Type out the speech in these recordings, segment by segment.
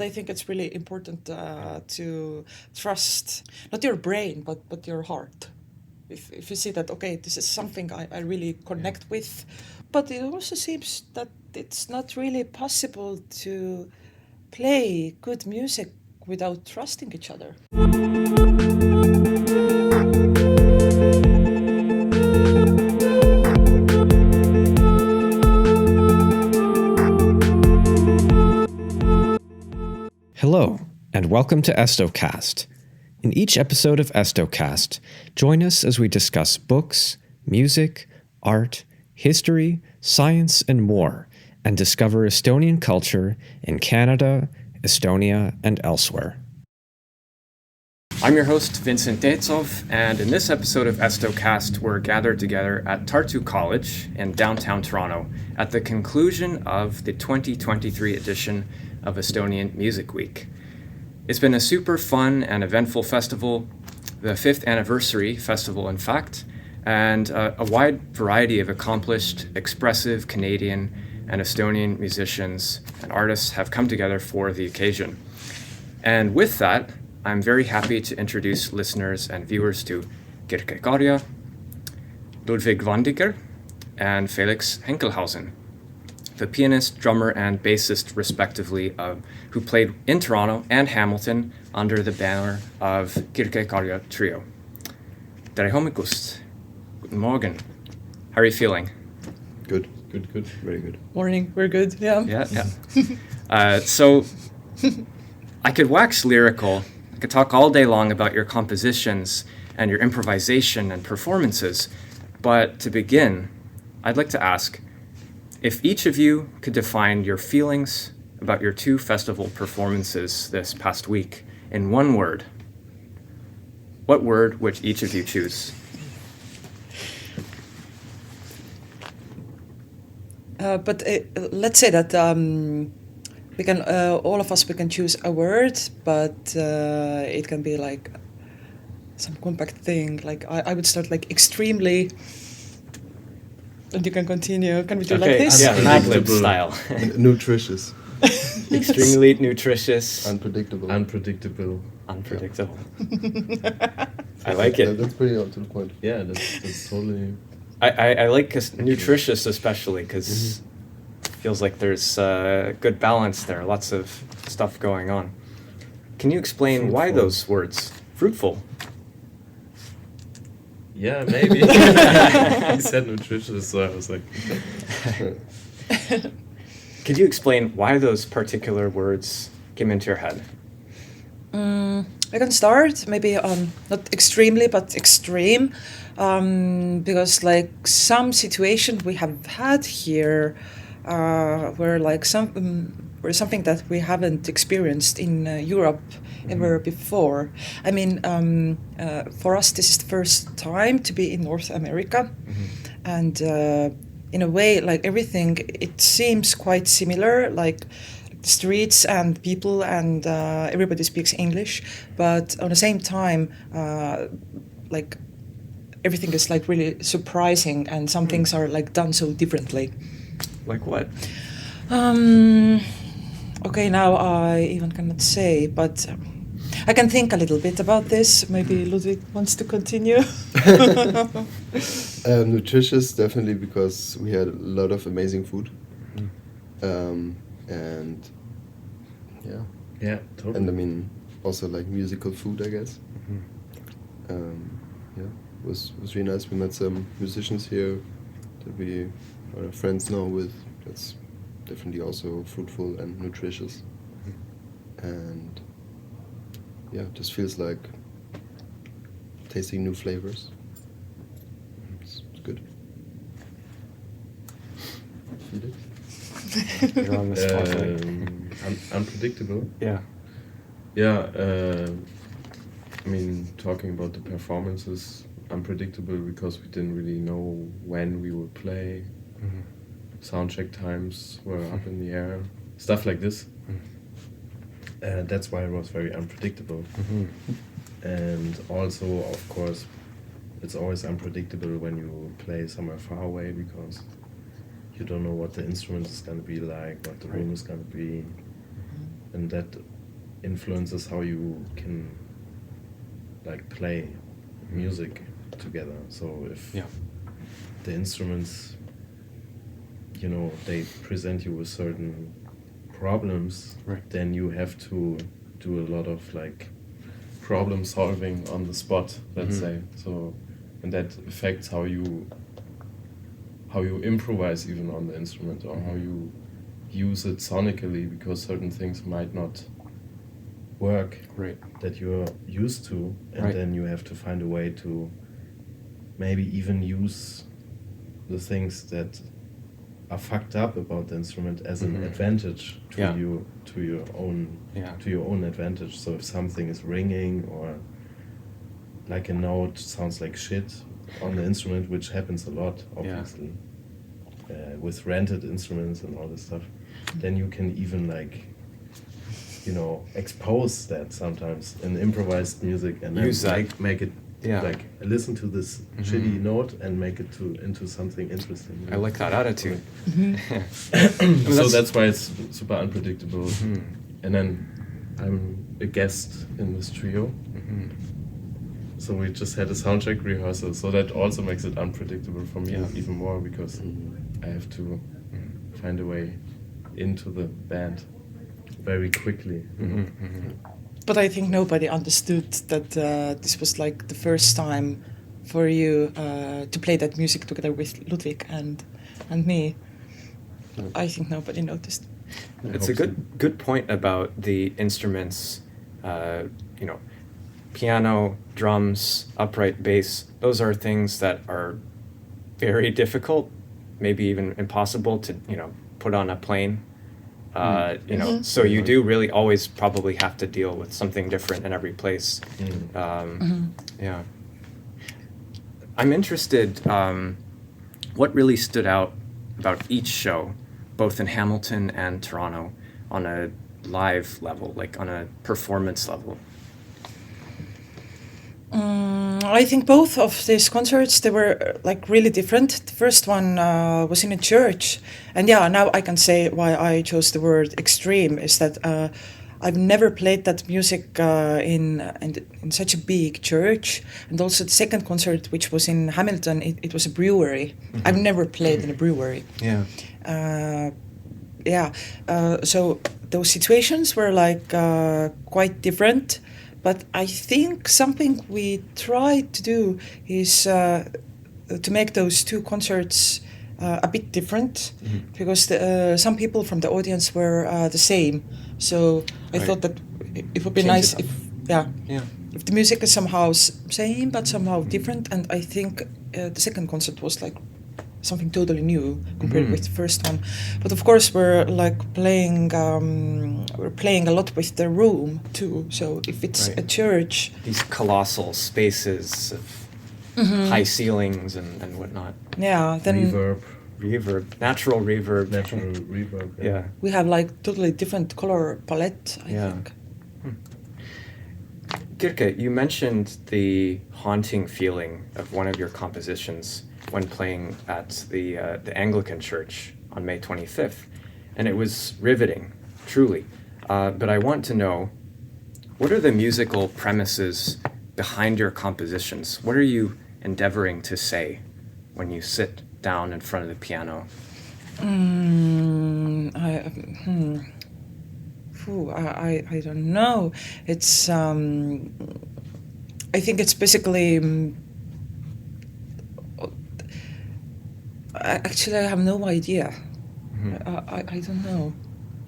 I think it's really important to trust not your brain but your heart. If you see that, okay, this is something I really connect with, but it also seems that it's not really possible to play good music without trusting each other. Hello, and welcome to EstoCast. In each episode of EstoCast, join us as we discuss books, music, art, history, science, and more, and discover Estonian culture in Canada, Estonia, and elsewhere. I'm your host, Vincent Detsov, and in this episode of EstoCast, we're gathered together at Tartu College in downtown Toronto at the conclusion of the 2023 edition of Estonian Music Week. It's been a super fun and eventful festival, the 5th anniversary festival in fact, and a wide variety of accomplished, expressive Canadian and Estonian musicians and artists have come together for the occasion. And with that, I'm very happy to introduce listeners and viewers to Kirke Karja, Ludwig Wandinger, and Felix Henkelhausen, the pianist, drummer, and bassist, respectively, who played in Toronto and Hamilton under the banner of Kirke Karja Trio. Tere hommikust. Guten Morgen. How are you feeling? Good. Very good. Morning, we're good, yeah. Yeah. So, I could wax lyrical. I could talk all day long about your compositions and your improvisation and performances. But to begin, I'd like to ask, if each of you could define your feelings about your two festival performances this past week in one word, what word would each of you choose? Let's say that we can all of us we can choose a word, but it can be like some compact thing. Like I would start like extremely. And you can continue. Can we do like this? Yeah, Mad Lib style. Nutritious. Extremely nutritious. Unpredictable. I like it. That's pretty up to the point. Yeah, that's totally... I like nutritious especially because it feels like there's good balance there, lots of stuff going on. Can you explain why those words? Fruitful. Yeah, maybe. He said nutritious, so I was like... Could you explain why those particular words came into your head? I can start, maybe not extremely, but extreme, because like some situation we have had here were like were something that we haven't experienced in Europe ever before. I mean, for us, this is the first time to be in North America, and in a way, like everything, it seems quite similar, like streets and people and everybody speaks English, but on the same time, like everything is like really surprising, and some things are like done so differently. Like what? Okay, now I even cannot say, but I can think a little bit about this. Maybe Ludwig wants to continue. Nutritious, definitely, because we had a lot of amazing food. And yeah, totally. And I mean, also like musical food, I guess. It was really nice. We met some musicians here that we are friends now with. That's definitely also fruitful and nutritious. And yeah, it just feels like tasting new flavors. It's good. Felix? You're on the spot. Unpredictable. Yeah. Yeah, I mean, talking about the performances, unpredictable because we didn't really know when we would play. Soundcheck times were up in the air, stuff like this. That's why it was very unpredictable. And also, of course, it's always unpredictable when you play somewhere far away because you don't know what the instrument is going to be like, what the room is going to be. And that influences how you can like play music together. So if the instruments, you know, they present you with certain problems, then you have to do a lot of like problem solving on the spot, let's say. So, and that affects how you improvise even on the instrument, or how you use it sonically, because certain things might not work that you're used to, and then you have to find a way to maybe even use the things that are fucked up about the instrument as an advantage to you, to your own advantage. So if something is ringing, or like a note sounds like shit on the instrument, which happens a lot, obviously, with rented instruments and all this stuff, then you can even like, you know, expose that sometimes in improvised music, and use then that. make it like listen to this shitty note and make it into something interesting. I like that attitude. So that's why it's super unpredictable. And then I'm a guest in this trio. So we just had a soundcheck rehearsal, so that also makes it unpredictable for me even more, because I have to find a way into the band very quickly. But I think nobody understood that this was like the first time for you to play that music together with Ludwig and me. I think nobody noticed. It's a good point about the instruments, you know, piano, drums, upright bass. Those are things that are very difficult, maybe even impossible to, you know, put on a plane. You know, so you do really always probably have to deal with something different in every place. Yeah. I'm interested, what really stood out about each show, both in Hamilton and Toronto, on a live level, like on a performance level? I think both of these concerts, they were like really different. The first one was in a church, and now I can say why I chose the word extreme is that I've never played that music in such a big church. And also the second concert, which was in Hamilton, it was a brewery. I've never played in a brewery. So those situations were like quite different. But I think something we tried to do is to make those two concerts a bit different, because some people from the audience were the same. So I thought that it would be nice if the music is somehow same but somehow different. And I think the second concert was like something totally new compared with the first one. But of course we're like playing a lot with the room too. So if it's a church, these colossal spaces of high ceilings and whatnot. Then reverb, natural reverb. Yeah. We have like totally different color palette, I think. Kirke, you mentioned the haunting feeling of one of your compositions when playing at the Anglican Church on May 25th, and it was riveting, truly. But I want to know, what are the musical premises behind your compositions? What are you endeavoring to say when you sit down in front of the piano? I don't know. It's I think it's basically. Actually, I have no idea. I don't know.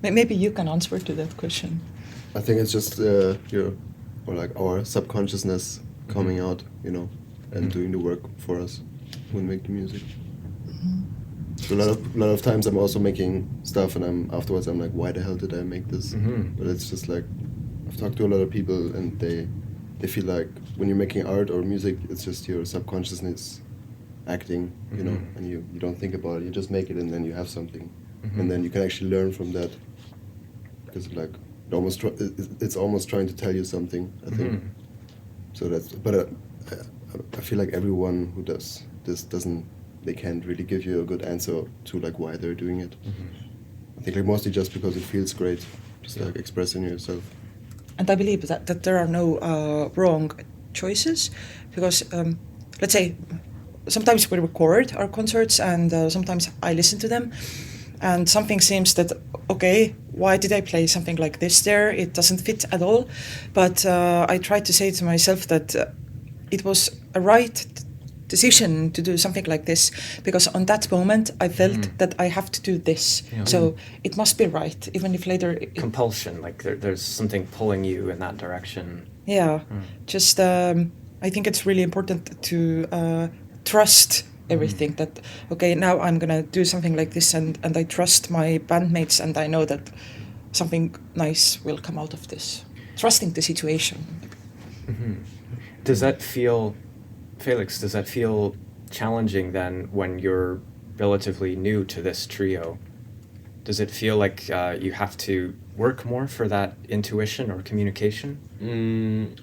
Maybe you can answer to that question. I think it's just our subconsciousness coming out, you know, and doing the work for us when making music. So a lot of times I'm also making stuff, and afterwards I'm like, why the hell did I make this? But it's just like, I've talked to a lot of people, and they feel like when you're making art or music, it's just your subconsciousness acting, you know, and you don't think about it, you just make it, and then you have something, and then you can actually learn from that, because like it's almost trying to tell you something, I think. So that's, but I feel like everyone who does this they can't really give you a good answer to like why they're doing it. I think like mostly just because it feels great, just like expressing yourself. and I believe that there are no wrong choices, because let's say sometimes we record our concerts and sometimes I listen to them, and something seems that, okay, why did I play something like this there? It doesn't fit at all. But I try to say to myself that it was a right decision to do something like this, because on that moment I felt that I have to do this. Yeah. So it must be right, even if later... Compulsion, like there's something pulling you in that direction. Yeah, just I think it's really important to trust everything, that okay, now I'm gonna do something like this, and I trust my bandmates, and I know that something nice will come out of this. Trusting the situation. Does that feel, Felix, does that feel challenging then when you're relatively new to this trio? Does it feel like you have to work more for that intuition or communication?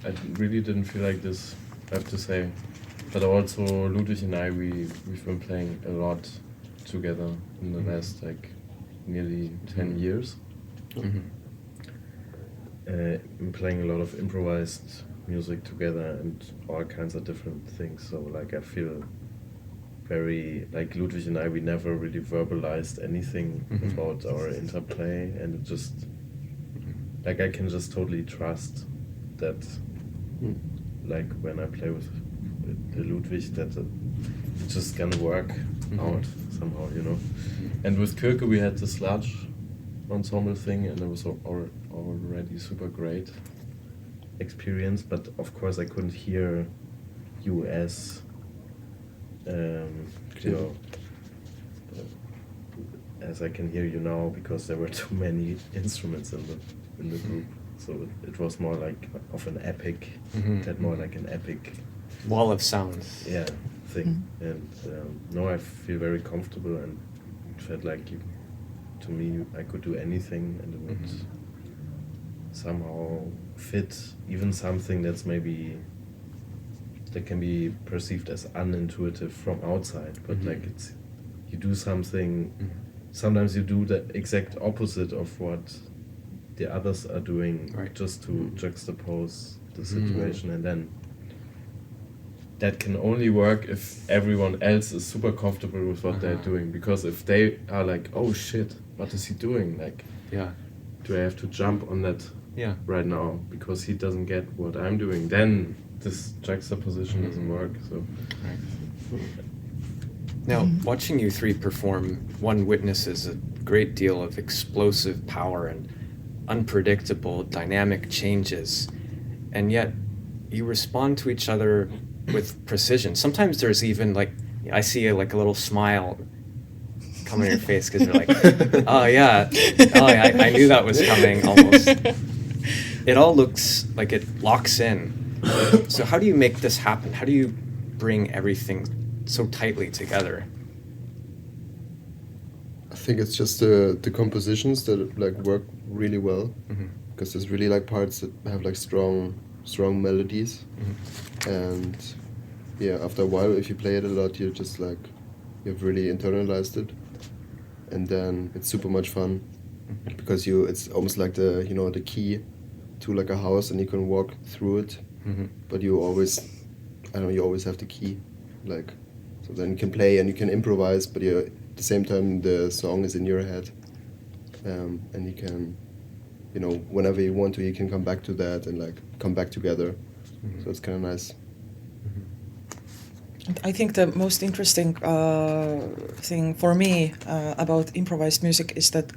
I really didn't feel like this, I have to say. But also Ludwig and I, we've been playing a lot together in the last like nearly 10 years. Been playing a lot of improvised music together and all kinds of different things. So like I feel very, like Ludwig and I, we never really verbalized anything about our interplay, and it just, like I can just totally trust that, like when I play with Ludwig, that it's just gonna work out somehow, you know. And with Kirke we had this large ensemble thing, and it was already super great experience, but of course I couldn't hear you as you know, as I can hear you now, because there were too many instruments in the group. So it was more like of an epic, had more like an epic wall of sounds. Thing. And now I feel very comfortable, and it felt like to me I could do anything, and it would somehow fit even something that's maybe that can be perceived as unintuitive from outside, but like it's, you do something, sometimes you do the exact opposite of what the others are doing, just to juxtapose the situation, and then that can only work if everyone else is super comfortable with what they're doing, because if they are like, oh shit, what is he doing? Like, do I have to jump on that right now because he doesn't get what I'm doing? Then this juxtaposition doesn't work. So, now, watching you three perform, one witnesses a great deal of explosive power and unpredictable dynamic changes, and yet you respond to each other with precision. Sometimes there's even like, I see like a little smile come on your face because you're like, I knew that was coming almost. It all looks like it locks in. So how do you make this happen? How do you bring everything so tightly together? I think it's just the compositions that like work really well, because there's really like parts that have like strong melodies, and after a while, if you play it a lot, you're just like, you've really internalized it, and then it's super much fun, because it's almost like the key to like a house, and you can walk through it, but you always have the key, like, so then you can play and you can improvise, but at the same time the song is in your head, and you can, whenever you want to, you can come back to that and like come back together. So it's kind of nice. I think the most interesting thing for me about improvised music is that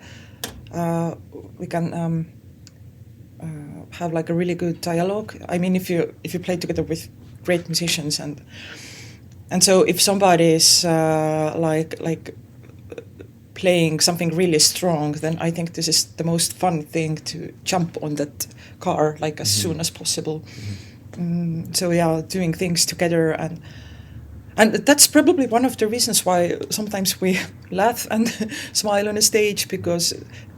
we can have like a really good dialogue. I mean, if you play together with great musicians, and so if somebody is like playing something really strong, then I think this is the most fun thing, to jump on that car like as soon as possible. So doing things together, and that's probably one of the reasons why sometimes we laugh and smile on a stage, because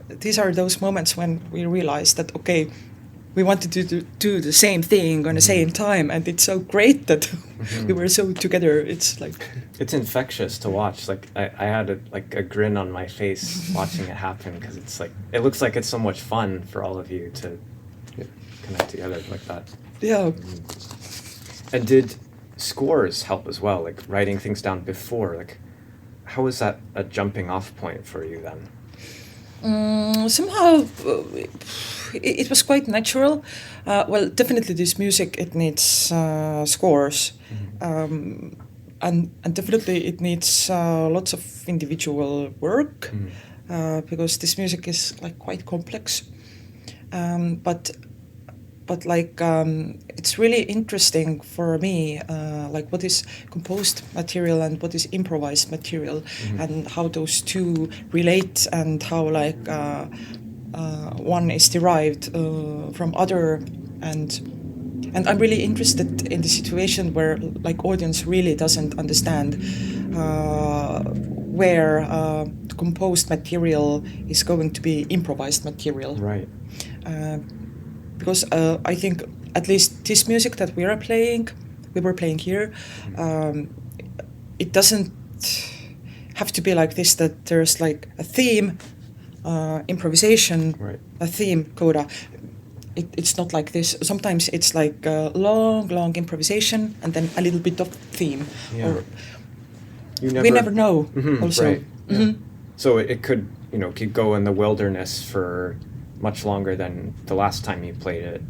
these are those moments when we realize that, okay, we wanted to do the same thing on the same time, and it's so great that we were so together. It's like, it's infectious to watch. Like I had a grin on my face watching it happen, because it's like, it looks like it's so much fun for all of you to Yeah. connect together like that. Yeah. And did scores help as well, like writing things down before? Like, how was that a jumping off point for you then? Somehow it was quite natural. Well, definitely this music, it needs scores. And definitely it needs lots of individual work because this music is like quite complex. But like it's really interesting for me, like what is composed material and what is improvised material, and how those two relate, and how like one is derived from other, and I'm really interested in the situation where like audience really doesn't understand where the composed material is going to be improvised material. Right. Because I think at least this music that we were playing here, it doesn't have to be like this, that there's like a theme, improvisation, Right. a theme, coda. It's not like this. Sometimes it's like long improvisation and then a little bit of theme. Yeah. Or You we never know Mhm, also. Right. Yeah. So it could, could go in the wilderness for much longer than the last time you played it.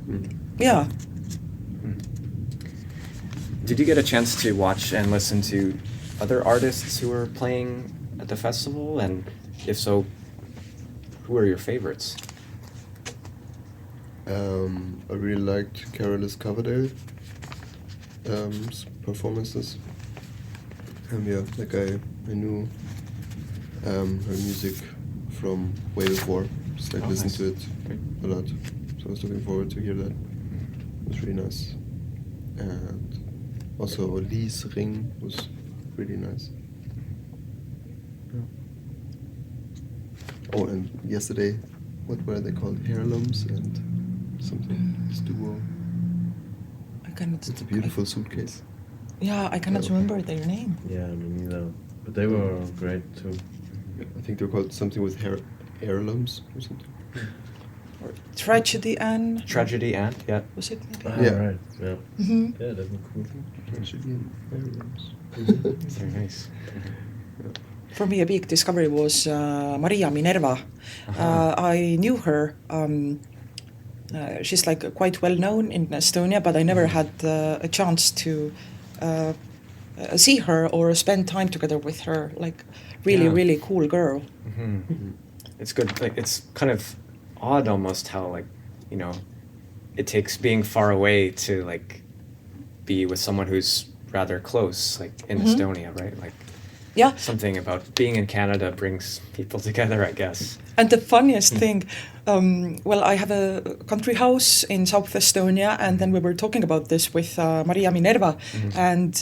Yeah. Did you get a chance to watch and listen to other artists who were playing at the festival? And if so, who are your favorites? I really liked Carolus Coverdale's performances. Yeah, like I knew her music from way before. Just like listened to it a lot. So I was looking forward to hear that. It was really nice. And also Lee's Ring was really nice. Oh, and yesterday, what were they called? Heirlooms and something. This duo. I cannot. It's a beautiful suitcase. Yeah, I cannot remember their name. Yeah, me neither. But they were great too. I think they're called something with heirlooms or something. Or Tragedy and Tragedy and, yeah. was it? Maybe? Ah, Yeah. right. Yeah. Mhm. Yeah, that was cool. Tragedy and heirlooms. Very nice. For me, a big discovery was Maria Minerva. I knew her. She's like quite well known in Estonia, but I never had a chance to see her or spend time together with her. Like, really cool girl. It's good. Like, it's kind of odd almost how, like, it takes being far away to, like, be with someone who's rather close, like in Estonia, right? Like, Yeah. something about being in Canada brings people together, I guess. And the funniest thing, well, I have a country house in South Estonia, and then we were talking about this with Maria Minerva, and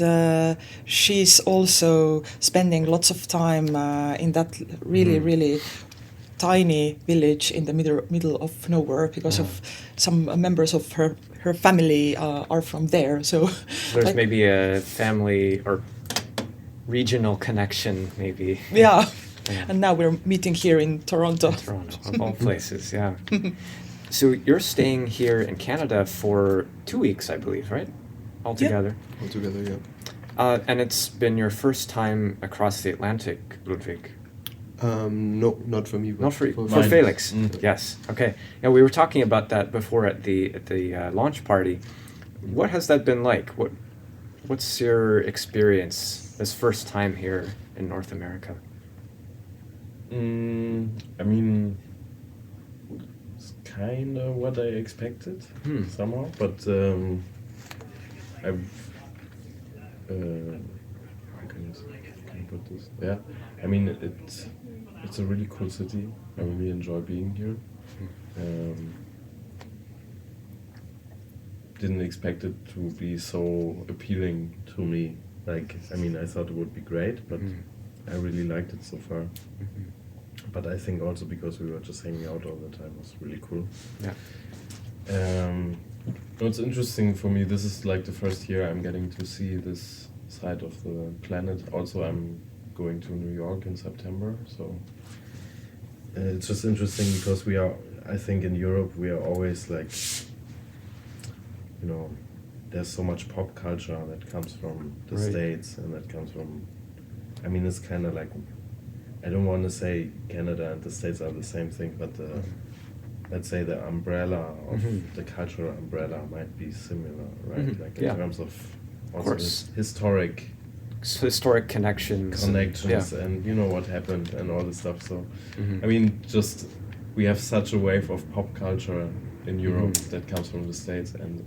she's also spending lots of time in that really tiny village in the middle of nowhere because of some members of her family are from there. So There's like, maybe a family or regional connection, maybe. yeah. Yeah. And now we're meeting here in Toronto. Toronto, of all places, yeah. So you're staying here in Canada for 2 weeks, I believe, right? Altogether. Altogether, yeah. And it's been your first time across the Atlantic, Ludwig. No, not for me. But Not for mine. Felix. Yes. Okay. Yeah, we were talking about that before at the launch party. What has that been like? What's your experience this first time here in North America? I mean, it's kind of what I expected somehow, but I've how can I put this? Yeah, I mean it's a really cool city. I really enjoy being here. Didn't expect it to be so appealing to me. Like, I mean, I thought it would be great, but I really liked it so far. But I think also because we were just hanging out all the time was really cool. Yeah. What's interesting for me, this is like the first year I'm getting to see this side of the planet. Also, I'm going to New York in September, so it's just interesting because I think in Europe we are always like you know, there's so much pop culture that comes from the Right. States and that comes from, I mean, it's kind of like, I don't want to say Canada and the States are the same thing, but let's say the umbrella of the cultural umbrella might be similar, right? Like in Yeah. terms of also course. historic Historic connections. connections Yeah. and you know what happened and all this stuff. So, Mhm. I mean, just we have such a wave of pop culture in Europe that comes from the States, and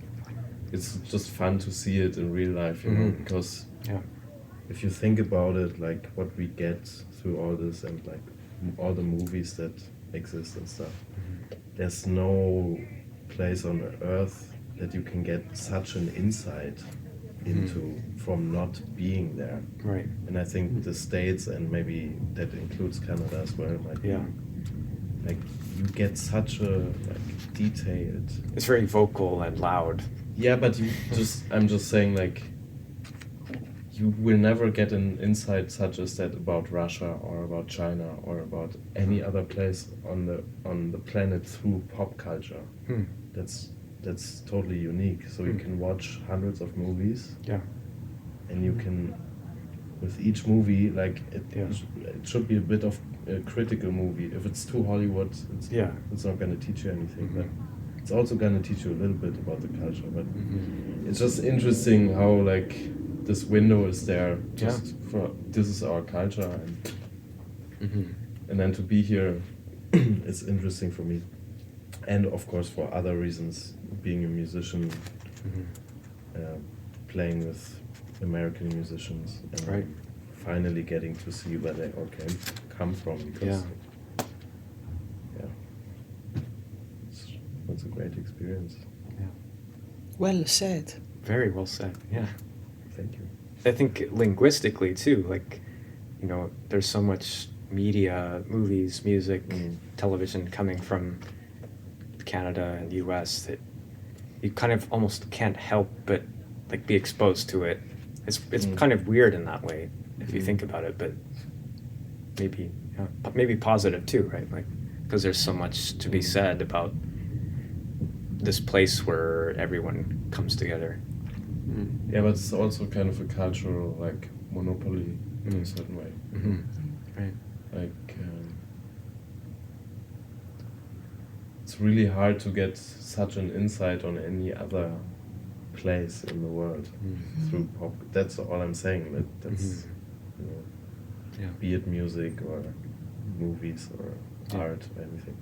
it's just fun to see it in real life, you know, because Yeah. if you think about it, like what we get through all this and like all the movies that exist and stuff, there's no place on earth that you can get such an insight into from not being there. Right. And I think the States, and maybe that includes Canada as well, might Yeah. be like you get such a like detailed. It's very vocal and loud. Yeah, but you just I'm just saying like you will never get an insight such as that about Russia or about China or about any other place on the planet through pop culture. That's totally unique. So you can watch hundreds of movies Yeah. and you can with each movie like it should be a bit of a critical movie. If it's too Hollywood, it's not going to teach you anything, but it's also going to teach you a little bit about the culture. But it's just interesting how like this window is there just for this is our culture and then to be here it's interesting for me, and of course for other reasons, being a musician, playing with American musicians and finally getting to see where they all come from, because it's a great experience. Well said. Very well said. Yeah. Thank you. I think linguistically too, like, you know, there's so much media, movies, music, television coming from Canada and US that you kind of almost can't help but like be exposed to it. It's kind of weird in that way if you think about it, but maybe positive too, right? Like, because there's so much to be said about this place where everyone comes together. Yeah, but it's also kind of a cultural like monopoly in a certain way. Right. Like it's really hard to get such an insight on any other place in the world through pop. That's all I'm saying. That's you know, be it music or movies or art or anything.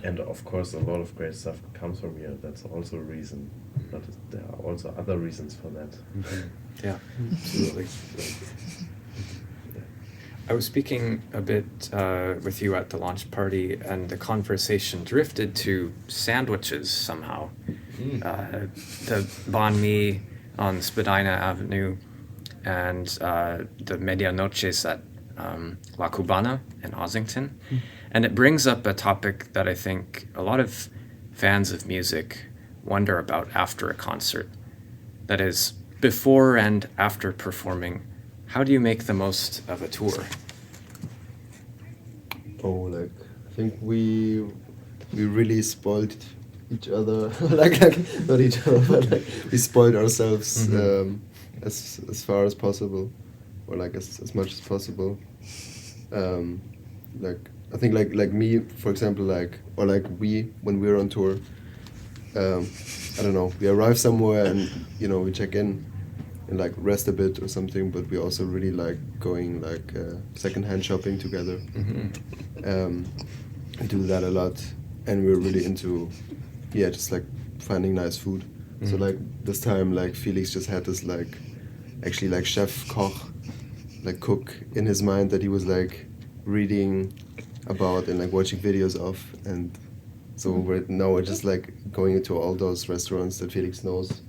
And of course, a lot of great stuff comes from here. That's also a reason, but there are also other reasons for that. Yeah, absolutely. I was speaking a bit with you at the launch party, and the conversation drifted to sandwiches somehow. The banh mi on Spadina Avenue and the Medianoches at La Cubana in Ossington. And it brings up a topic that I think a lot of fans of music wonder about after a concert. That is, before and after performing, how do you make the most of a tour? Oh, like I think we really spoiled each other, like not each other, but like we spoiled ourselves as far as possible, or like as much as possible. Like I think like me, for example, like or like we when we're on tour. I don't know. We arrive somewhere and we check in and like rest a bit or something. But we also really like going like secondhand shopping together. We do that a lot, and we're really into just like finding nice food. So like this time, like Felix just had this like actually like chef koch, like cook in his mind that he was like reading about and like watching videos of, and so we're just like going into all those restaurants that Felix knows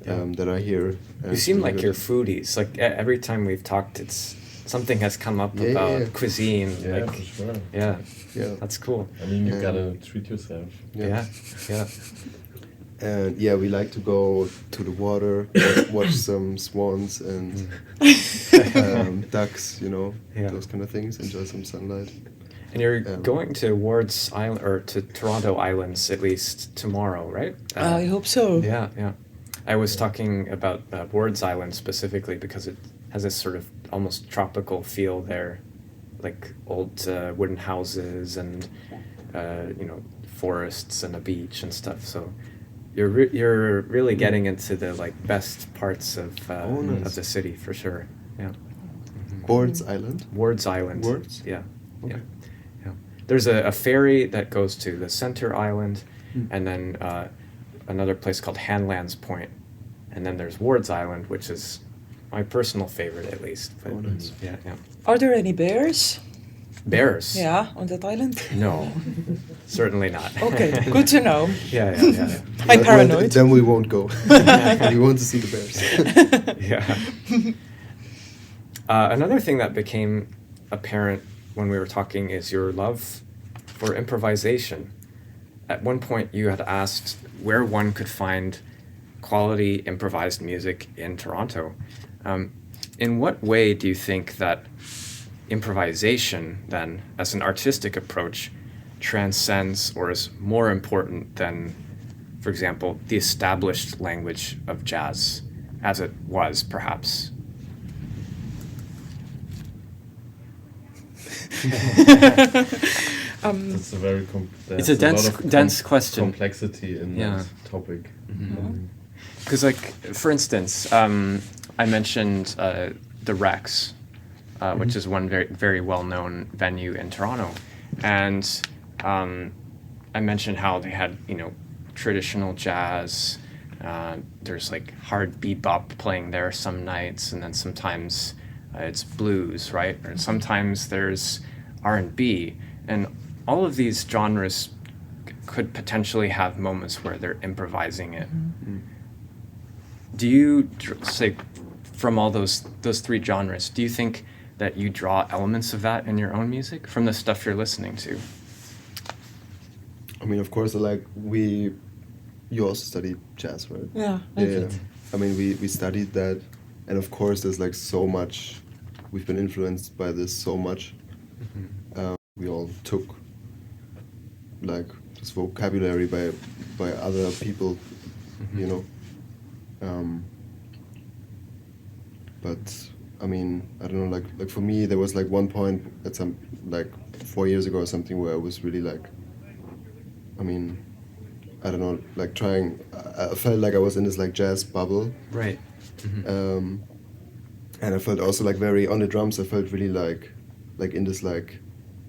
that are here. You seem like you're foodies. Like every time we've talked, it's something has come up about cuisine. Yeah, like, for sure. Yeah, that's cool. I mean, you gotta treat yourself. Yeah. And we like to go to the water, watch some swans and ducks, those kind of things, enjoy some sunlight. And you're going to Ward's Island, or to Toronto Islands at least tomorrow, right? I hope so. Yeah, yeah. I was talking about Ward's Island specifically because it has this sort of almost tropical feel there, like old wooden houses and forests and a beach and stuff. So you're really getting into the like best parts of nice. of the city for sure. Yeah. Ward's Island. Ward's Island. Ward's? Yeah. Okay. Yeah. There's a ferry that goes to the center island, and then another place called Hanlands Point, and then there's Ward's Island, which is my personal favorite at least. But, Nice. Yeah, yeah. Are there any bears? Bears? Yeah, on that island? No, certainly not. Okay, good to know. Yeah, yeah, yeah. I'm Well, paranoid. then we won't go. We want to see the bears. Yeah. Another thing that became apparent when we were talking is your love for improvisation. At one point, you had asked where one could find quality improvised music in Toronto. In what way do you think that improvisation, then, as an artistic approach, transcends or is more important than, for example, the established language of jazz, as it was, perhaps? That's a very It's a dense, lot of dense question. complexity in Yeah. that topic. Because, like, for instance, I mentioned the Rex, which is one very, very well-known venue in Toronto, and I mentioned how they had, traditional jazz. There's like hard bebop playing there some nights, and then sometimes it's blues, right? Or sometimes there's R&B, and all of these genres could potentially have moments where they're improvising it. Do you say, from all those three genres, do you think that you draw elements of that in your own music from the stuff you're listening to? I mean, of course, you also studied jazz, right? Yeah, I did. I mean, we studied that, and of course, there's like so much. We've been influenced by this so much. We all took like this vocabulary by other people, But I mean, I don't know. Like for me, there was like one point at some like 4 years ago or something where I was really like. I mean, I don't know, like trying. I felt like I was in this like jazz bubble. Right. And I felt also like very on the drums. I felt really like in this like.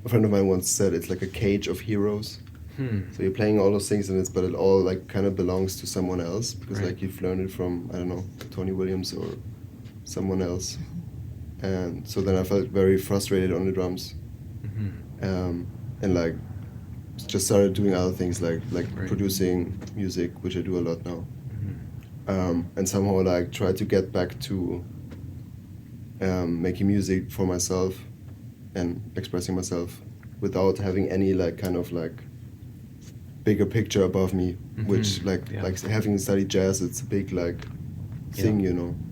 A friend of mine once said it's like a cage of heroes. So you're playing all those things but it all like kind of belongs to someone else because like you've learned it from, I don't know, Tony Williams or someone else. And so then I felt very frustrated on the drums. And like just started doing other things like producing music, which I do a lot now. And somehow like try to get back to making music for myself and expressing myself without having any like kind of like bigger picture above me, which like having studied jazz, it's a big like thing,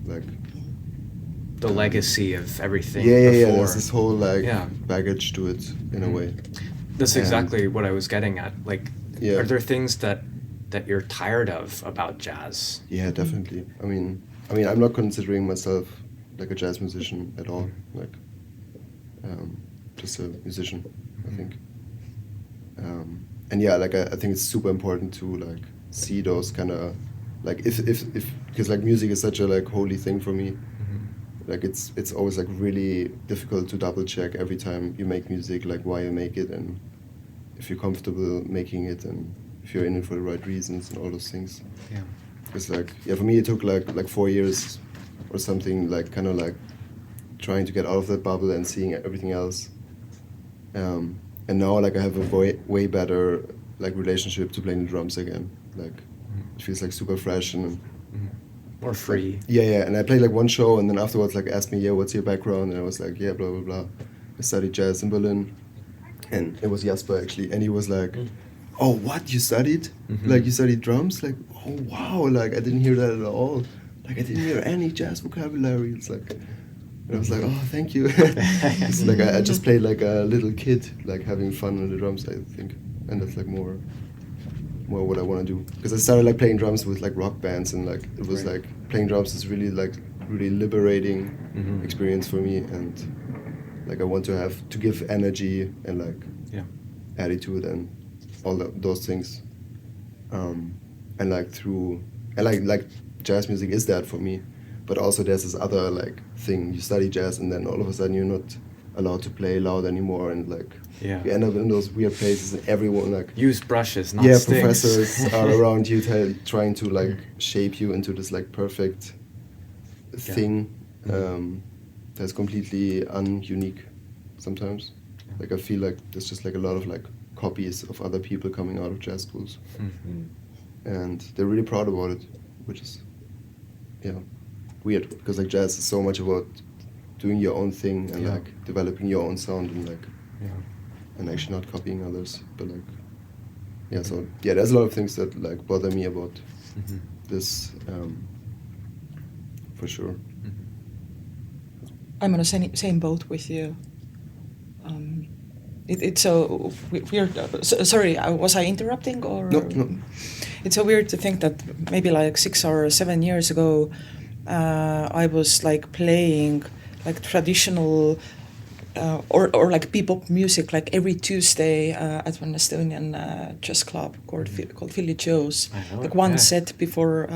like The legacy of everything yeah, before. there's this whole like baggage to it in a way. That's exactly what I was getting at. Like, Yeah. are there things that you're tired of about jazz? Yeah, definitely. I mean, I'm not considering myself like a jazz musician at all. Like, just a musician, I think. And yeah, like I think it's super important to like see those kind of like if because like music is such a like holy thing for me. Like it's always like really difficult to double check every time you make music, like why you make it and if you're comfortable making it and if you're in it for the right reasons and all those things. Yeah. Because like for me it took like 4 years or something, like kind of like trying to get out of that bubble and seeing everything else. And now like I have a way better like relationship to playing the drums again. Like it feels like super fresh and More free. yeah. And I played like one show and then afterwards like asked me, what's your background? And I was like, blah blah blah. I studied jazz in Berlin, and it was Jasper actually, and he was like, oh, what, you studied? Like you studied drums? Like, oh wow, like I didn't hear that at all. Like I didn't hear any jazz vocabulary. It's like, And I was like, oh, thank you. It's like I just played like a little kid, like having fun on the drums, I think, and that's like more what I want to do. Because I started like playing drums with like rock bands, and like it was like playing drums is really liberating experience for me, and like I want to have to give energy and like attitude and all those things, and like through and like jazz music is that for me. But also there's this other like thing, you study jazz and then all of a sudden you're not allowed to play loud anymore, and like you end up in those weird places and everyone like use brushes, not sticks. Professors are around you trying to like shape you into this like perfect thing that's completely ununique sometimes. Like I feel like there's just like a lot of like copies of other people coming out of jazz schools, and they're really proud about it, which is weird, because like jazz is so much about doing your own thing and like developing your own sound and like and actually not copying others. But like so there's a lot of things that like bother me about this, for sure. I'm on the same boat with you. It's so weird. Sorry, was I interrupting or? No. It's so weird to think that maybe like 6 or 7 years ago, I was like playing like traditional or like bebop music like every Tuesday at an Estonian jazz club called Philly Joe's, like one set before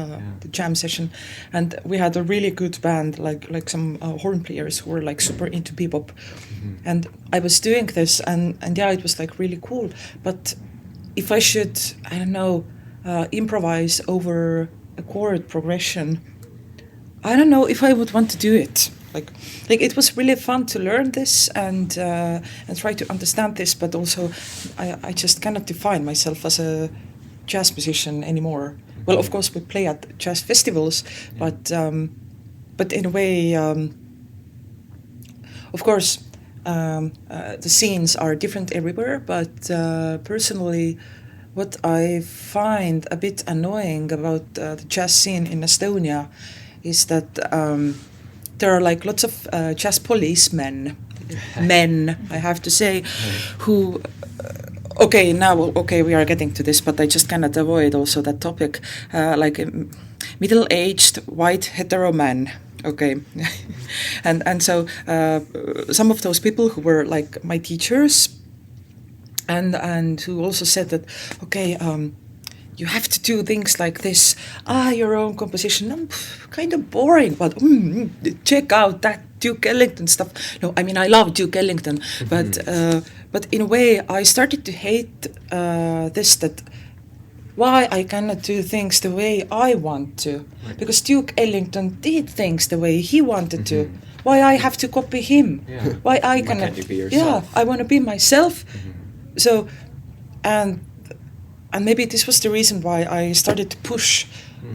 the jam session, and we had a really good band, like some horn players who were like super into bebop, and I was doing this, and it was like really cool. But if I should, I don't know, improvise over a chord progression, I don't know if I would want to do it. Like it was really fun to learn this and try to understand this, but also I just cannot define myself as a jazz musician anymore. Well, of course we play at jazz festivals, but in a way, of course, the scenes are different everywhere. But personally, what I find a bit annoying about the jazz scene in Estonia is that there are like lots of jazz policemen, men, I have to say, who, we are getting to this, but I just cannot avoid also that topic, like middle-aged white hetero man. Okay, and so some of those people who were like my teachers, and who also said that, you have to do things like this. Your own composition, kind of boring, but check out that Duke Ellington stuff. No, I mean, I love Duke Ellington, but in a way, I started to hate this, that why I cannot do things the way I want to. Right. Because Duke Ellington did things the way he wanted to. Why I have to copy him? Yeah. Why cannot? Can't you be yourself? Yeah, I want to be myself. So, and maybe this was the reason why I started to push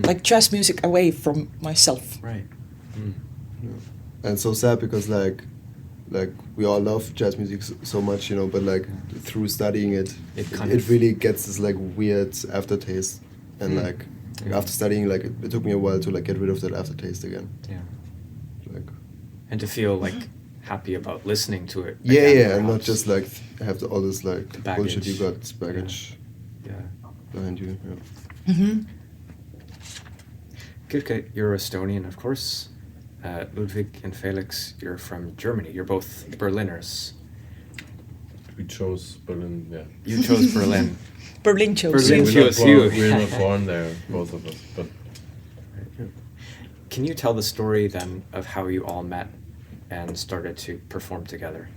like jazz music away from myself. Right. Yeah. And so sad, because like we all love jazz music so much, but like through studying it really gets this like weird aftertaste, and like after studying, like it took me a while to like get rid of that aftertaste again. Yeah. Like. And to feel like happy about listening to it. Yeah, and not just like have all this like bullshit you got baggage. Yeah. Behind you. Yeah. Kirke, you're Estonian, of course. Ludwig and Felix, you're from Germany. You're both Berliners. We chose Berlin, yeah. You chose Berlin. Berlin chose Berlin you. chose you. We're not born there, both of us. But can you tell the story then of how you all met and started to perform together?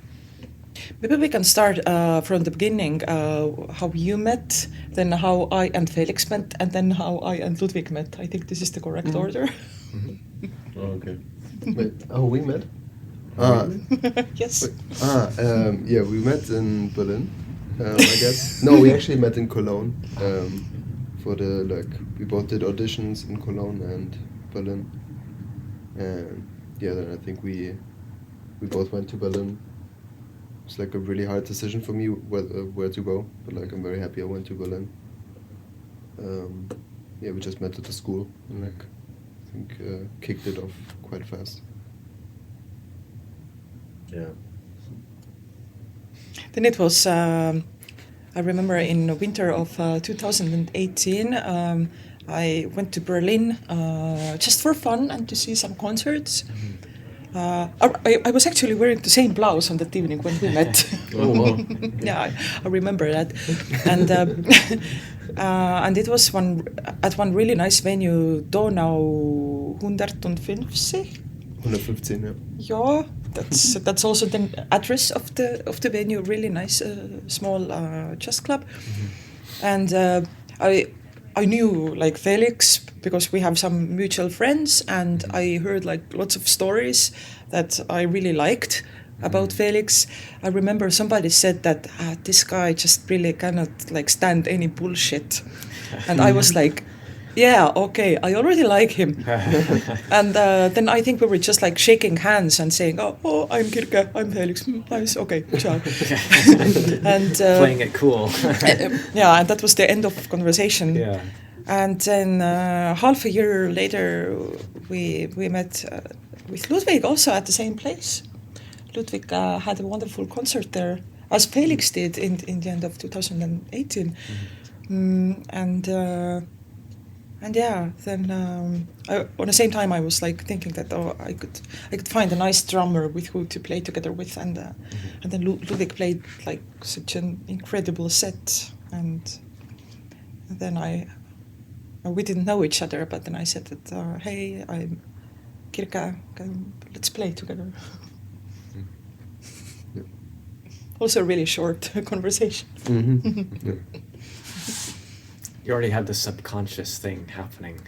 Maybe we can start from the beginning, how you met, then how I and Felix met, and then how I and Ludwig met. I think this is the correct order. Okay. We met? Yes. We met in Berlin, I guess. No, we actually met in Cologne. For we both did auditions in Cologne and Berlin. And then I think we both went to Berlin. It's like a really hard decision for me where to go, but like I'm very happy I went to Berlin. We just met at the school and like I think kicked it off quite fast. Yeah. Then it was, I remember in the winter of 2018, I went to Berlin just for fun and to see some concerts. I was actually wearing the same blouse on that evening when we met. Oh, wow. Yeah, I remember that. And and it was at one really nice venue, Donau 150. 115, yeah. Yeah, that's also the address of the venue. Really nice small jazz club, and I knew like Felix because we have some mutual friends, and I heard like lots of stories that I really liked about Felix. I remember somebody said that this guy just really cannot like stand any bullshit, and I was like, yeah, okay, I already like him. And then I think we were just like shaking hands and saying, oh, I'm Kirke, I'm Felix, nice, okay, ciao. And Playing it cool. yeah, and that was the end of conversation. Yeah. And then half a year later, we met with Ludwig also at the same place. Ludwig had a wonderful concert there, as Felix did in the end of 2018. And yeah, then on the same time I was like thinking that I could find a nice drummer with who to play together with, and then Ludwig played like such an incredible set, and then we didn't know each other, but then I said that hey, I'm Kirke, let's play together. Also a really short conversation. Yeah. You already had the subconscious thing happening,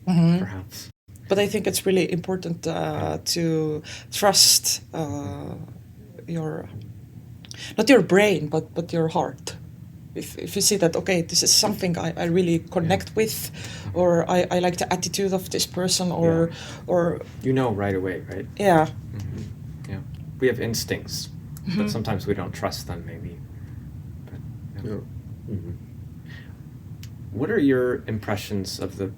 perhaps. But I think it's really important to trust not your brain, but your heart. If you see that, okay, this is something I really connect with, or I like the attitude of this person, or You know right away, right? yeah. Yeah. We have instincts, but sometimes we don't trust them, maybe. But, Yeah. What are your impressions of the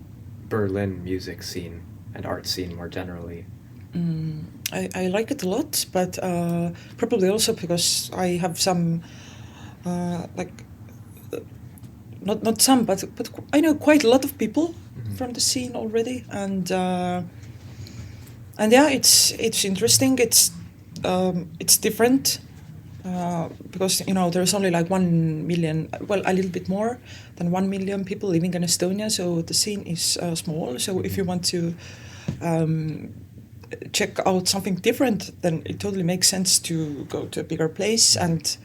Berlin music scene and art scene more generally? I like it a lot, but probably also because I have some not some, but I know quite a lot of people from the scene already, and yeah, it's interesting. It's different. Because there's only like 1 million, well, a little bit more than 1 million people living in Estonia, so the scene is small. So if you want to check out something different, then it totally makes sense to go to a bigger place. And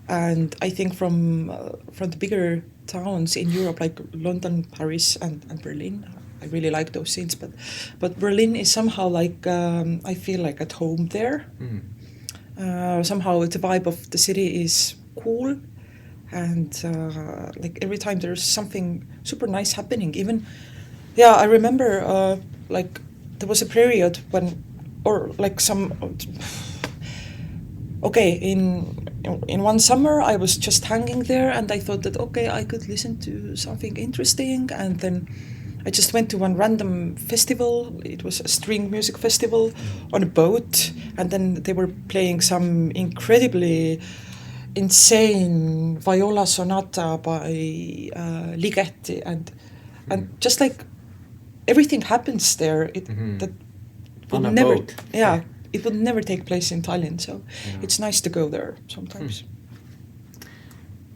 I think from the bigger towns in Europe, like London, Paris, and Berlin, I really like those scenes. But Berlin is somehow like I feel like at home there. Somehow the vibe of the city is cool, and like every time there's something super nice happening. Even, yeah, I remember like there was a period when, or like in one summer I was just hanging there, and I thought that okay, I could listen to something interesting, and then I just went to one random festival. It was a string music festival on a boat, and then they were playing some incredibly insane viola sonata by Ligeti, and just like everything happens there. That would On a never, boat. yeah, it would never take place in Tallinn. So it's nice to go there sometimes.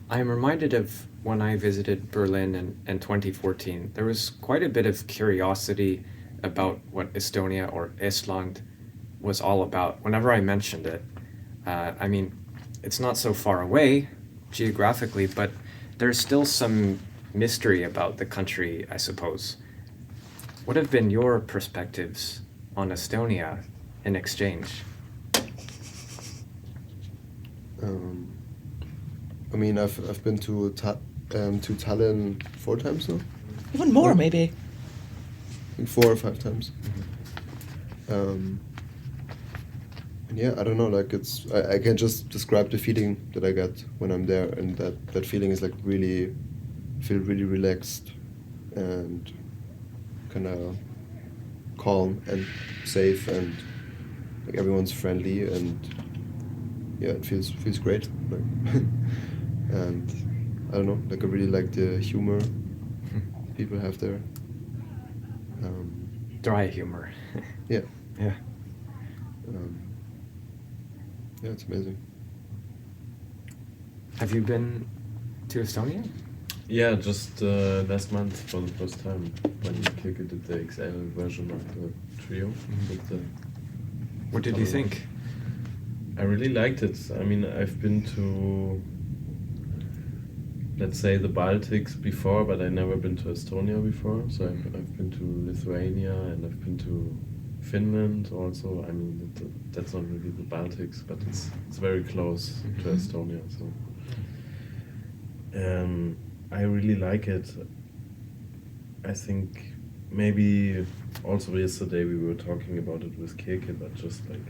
I am reminded of when I visited Berlin in 2014. There was quite a bit of curiosity about what Estonia or Estland was all about. Whenever I mentioned it, I mean, it's not so far away geographically, but there's still some mystery about the country, I suppose. What have been your perspectives on Estonia in exchange? I mean, I've been to Tallinn 4 times now. Even more, maybe. I think 4 or 5 times. And yeah, I don't know, like I can just describe the feeling that I get when I'm there, and that feeling is like really, I feel really relaxed and kind of calm and safe, and like everyone's friendly, and yeah, it feels great. Like, and I don't know, like I really like the humor people have there. Dry humor. Yeah. Yeah. Yeah, it's amazing. Have you been to Estonia? Yeah, just last month for the first time when Kirke did the XL version of the trio. With the What did you think? I really liked it. I mean, I've been to, let's say, the Baltics before, but I've never been to Estonia before. So I've been to Lithuania and I've been to Finland also. I mean, that's not really the Baltics, but it's very close to Estonia. So I really like it. I think maybe also yesterday we were talking about it with Kirke, but just like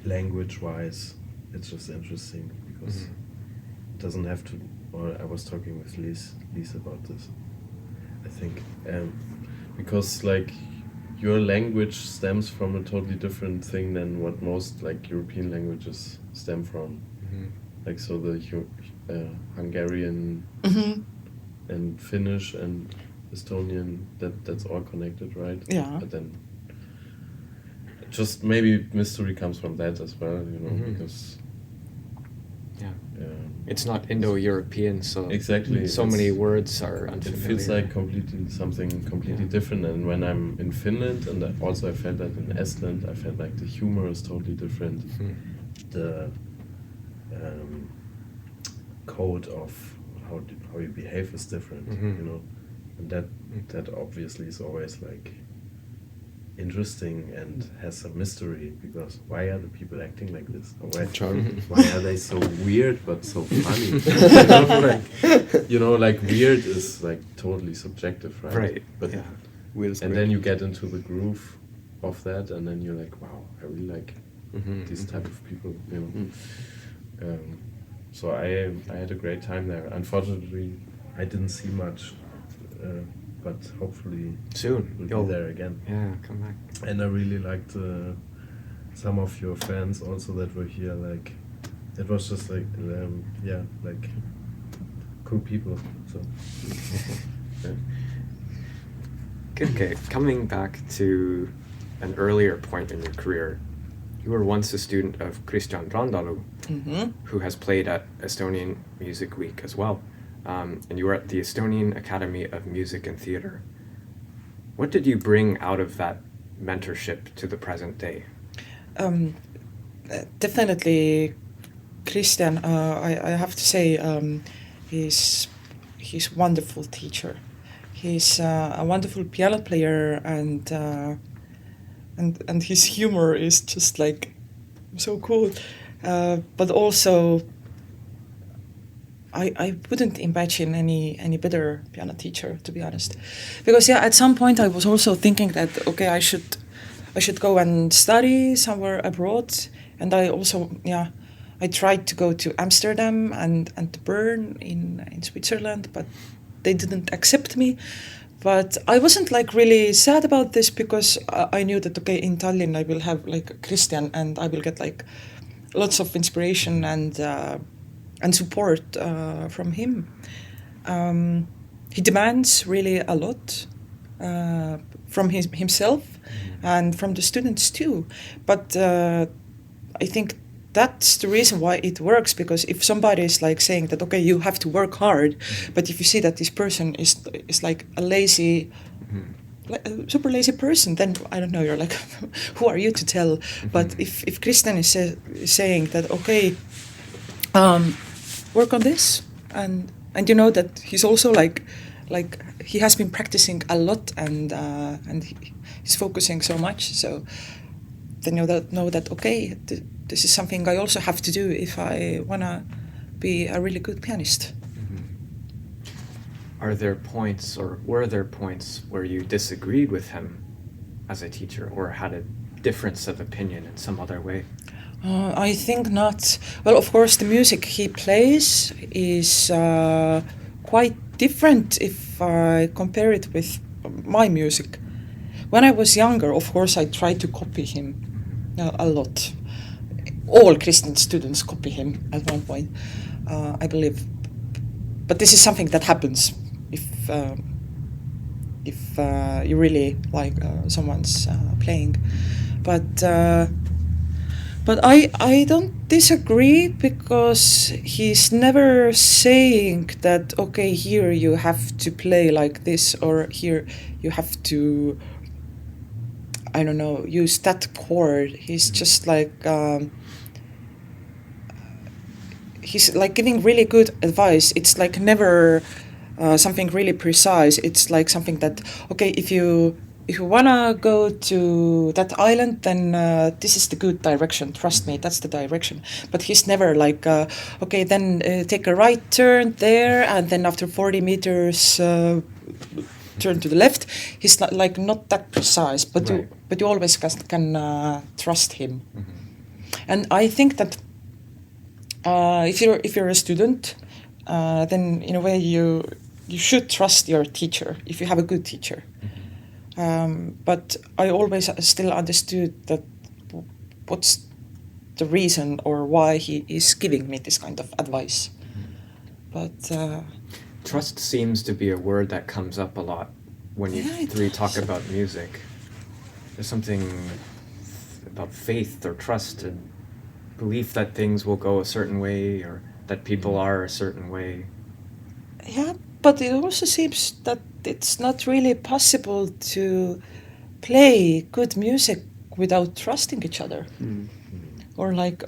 language-wise, it's just interesting because it doesn't have to. Or I was talking with Lise about this. I think because like your language stems from a totally different thing than what most like European languages stem from. Like so the Hungarian and Finnish and Estonian, that's all connected, right? Yeah. But then just maybe mystery comes from that as well, you know, because it's not Indo-European, so exactly so many words are unfamiliar. It feels like something completely different. And when I'm in Finland, and also I felt that in Estland, I felt like the humor is totally different. The code of how you behave is different, you know, and that obviously is always like interesting and has some mystery, because why are the people acting like this? Or why are they so weird but so funny? Like weird is like totally subjective, right? Right. But Weird is and great. then you get into the groove of that, and then you're like, wow, I really like these type of people, you know. So I had a great time there. Unfortunately, I didn't see much, but hopefully soon we'll be there again. Yeah, come back. And I really liked some of your fans also that were here. Like, it was just like, like cool people. So, yeah. Okay, coming back to an earlier point in your career, you were once a student of Kristjan Randalu, who has played at Estonian Music Week as well. And you were at the Estonian Academy of Music and Theatre. What did you bring out of that mentorship to the present day? Definitely, Kristjan. I have to say, he's a wonderful teacher. He's a wonderful piano player, and his humor is just like so cool. But also, I wouldn't imagine any better piano teacher, to be honest, because at some point I was also thinking that okay, I should go and study somewhere abroad, and I also I tried to go to Amsterdam and to Bern in Switzerland, but they didn't accept me. But I wasn't like really sad about this, because I knew that okay, in Tallinn I will have like Kristjan, and I will get like lots of inspiration and support from him. He demands really a lot from himself and from the students too. But I think that's the reason why it works, because if somebody is like saying that okay, you have to work hard, but if you see that this person is like a lazy, like a super lazy person, then I don't know, you're like who are you to tell? But if Kristjan is saying that okay, work on this, and you know that he's also like he has been practicing a lot, and he's focusing so much, so then you know that okay, this is something I also have to do if I wanna be a really good pianist. Are there points, or were there points where you disagreed with him as a teacher, or had a difference of opinion in some other way? I think not. Well, of course, the music he plays is quite different if I compare it with my music. When I was younger, of course, I tried to copy him. a lot. All Christian students copy him at one point, I believe. But this is something that happens if you really like someone's playing. But I don't disagree, because he's never saying that, okay, here you have to play like this, or here you have to, I don't know, use that chord. He's just like, he's like giving really good advice. It's like never something really precise. It's like something that, okay, if you wanna go to that island, then this is the good direction. Trust me, that's the direction. But he's never like, okay, then take a right turn there, and then after 40 meters turn to the left. He's not like not that precise, but Right. you always can trust him. And I think that if you're a student, then in a way you should trust your teacher if you have a good teacher. But I always still understood that what's the reason or why he is giving me this kind of advice. But Trust seems to be a word that comes up a lot when you Yeah, it three does. talk about music. There's something about faith or trust and belief that things will go a certain way, or that people are a certain way. yeah, but it also seems that it's not really possible to play good music without trusting each other. Or like,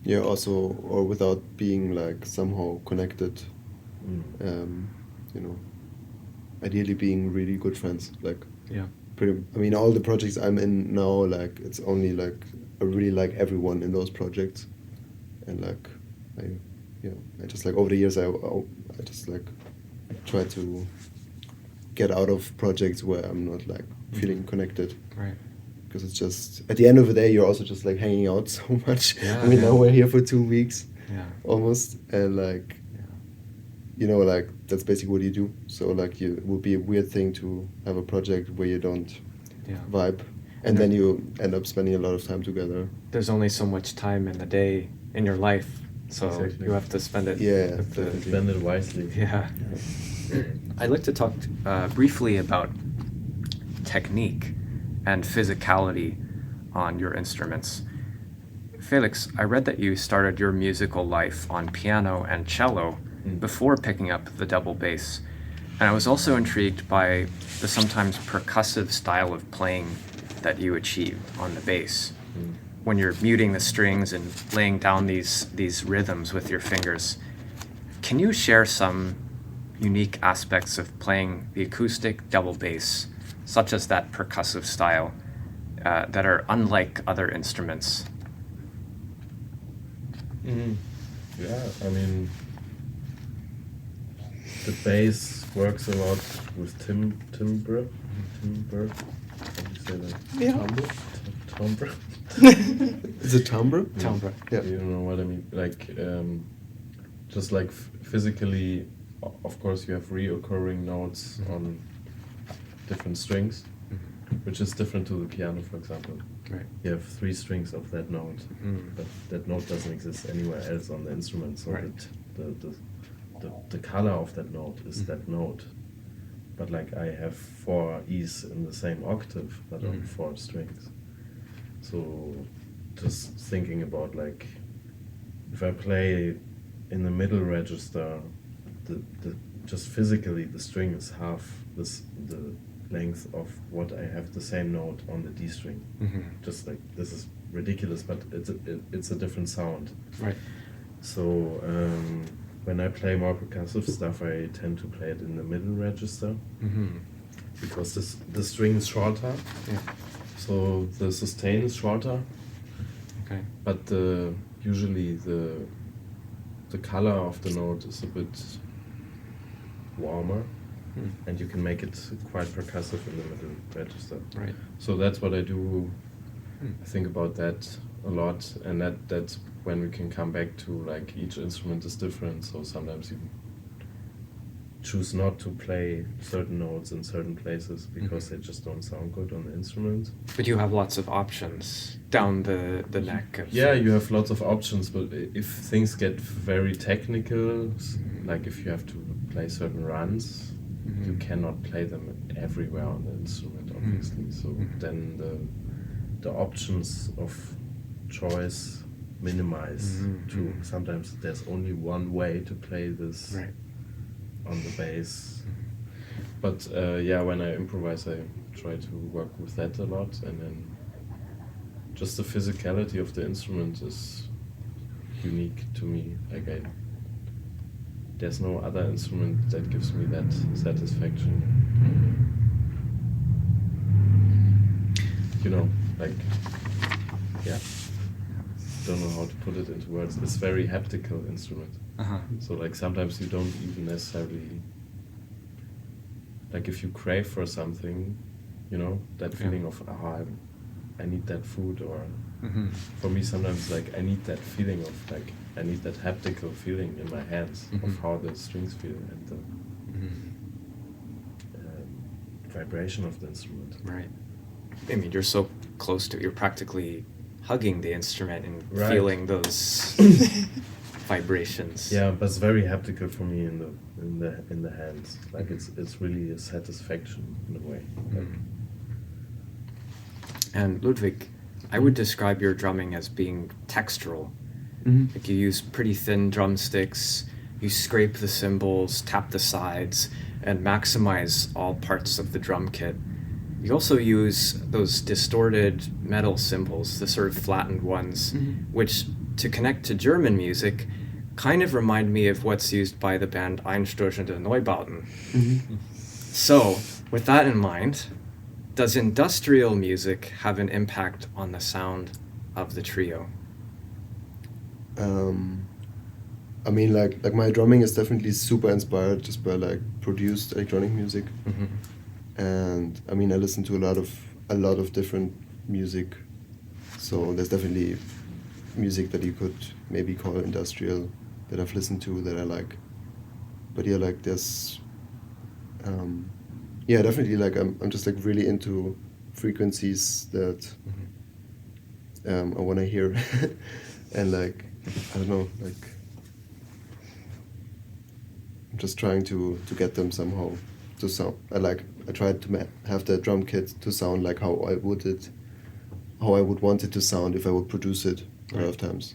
Yeah, also, or without being like somehow connected. You know, ideally being really good friends. Like, Yeah. I mean, all the projects I'm in now, like, it's only like I really like everyone in those projects, and like, I just like over the years I just like try to get out of projects where I'm not like feeling connected. Right. Because it's just at the end of the day you're also just like hanging out so much. Yeah, I mean, yeah. now we're here for 2 weeks Yeah. almost, and like, you know, like that's basically what you do. So like, it would be a weird thing to have a project where you don't Yeah. vibe, and then you end up spending a lot of time together. There's only so much time in the day in your life, so Exactly. you have to spend it. Yeah, with the- definitely. Spend it wisely. Yeah. I'd like to talk briefly about technique and physicality on your instruments. Felix, I read that you started your musical life on piano and cello before picking up the double bass. And I was also intrigued by the sometimes percussive style of playing that you achieve on the bass. When you're muting the strings and laying down these rhythms with your fingers. Can you share some unique aspects of playing the acoustic double bass, such as that percussive style, that are unlike other instruments? Yeah, I mean, the bass works a lot with timbre. Timbre. How do you say that? Yeah. Timbre. Is it timbre? Timbre. Yeah. You know what I mean? Like, just like physically, of course, you have reoccurring notes on different strings, which is different to the piano, for example. Right. You have 3 strings of that note, but that note doesn't exist anywhere else on the instrument. So Right. the color of that note is that note. But like, I have 4 E's in the same octave, but on 4 strings. So just thinking about, like, if I play in the middle register, the just physically the string is half the length of what I have the same note on the D string. Just like, this is ridiculous, but it's a different sound. Right. So when I play more percussive stuff, I tend to play it in the middle register because the string is shorter. Yeah. So the sustain is shorter, Okay. but usually the color of the note is a bit warmer, and you can make it quite percussive in the middle register. Right. So that's what I do. I think about that a lot, and that's when we can come back to, like, each instrument is different. So sometimes you choose not to play certain notes in certain places because they just don't sound good on the instrument. But you have lots of options down the neck. Yeah, you have lots of options, but if things get very technical, like if you have to play certain runs, you cannot play them everywhere on the instrument, obviously. So then the options of choice minimize to sometimes there's only one way to play this on the bass. But yeah, when I improvise, I try to work with that a lot, and then just the physicality of the instrument is unique to me. Like there's no other instrument that gives me that satisfaction. You know, like, yeah, don't know how to put it into words. It's very haptical instrument. So like sometimes you don't even necessarily, like if you crave for something, you know, that feeling of, I need that food, or for me sometimes like I need that feeling of like, I need that haptical feeling in my hands of how the strings feel and the vibration of the instrument. Right. I mean, you're so close to it, you're practically hugging the instrument and Right. feeling those vibrations. Yeah, but it's very haptical for me in the hands. Like it's really a satisfaction in a way. Like, And Ludwig, I would describe your drumming as being textural. Like you use pretty thin drumsticks, you scrape the cymbals, tap the sides, and maximize all parts of the drum kit. You also use those distorted metal cymbals, the sort of flattened ones, which, to connect to German music, kind of remind me of what's used by the band Einstürzende Neubauten. So, with that in mind, does industrial music have an impact on the sound of the trio? I mean, like my drumming is definitely super inspired just by like produced electronic music, and I mean I listen to a lot of different music, so there's definitely music that you could maybe call industrial that I've listened to that I like, but yeah, like there's yeah, definitely like I'm just like really into frequencies that I want to hear, and like I don't know, like I'm just trying to get them somehow to sound. I tried to have the drum kit to sound like how I would want it to sound if I would produce it a lot of times.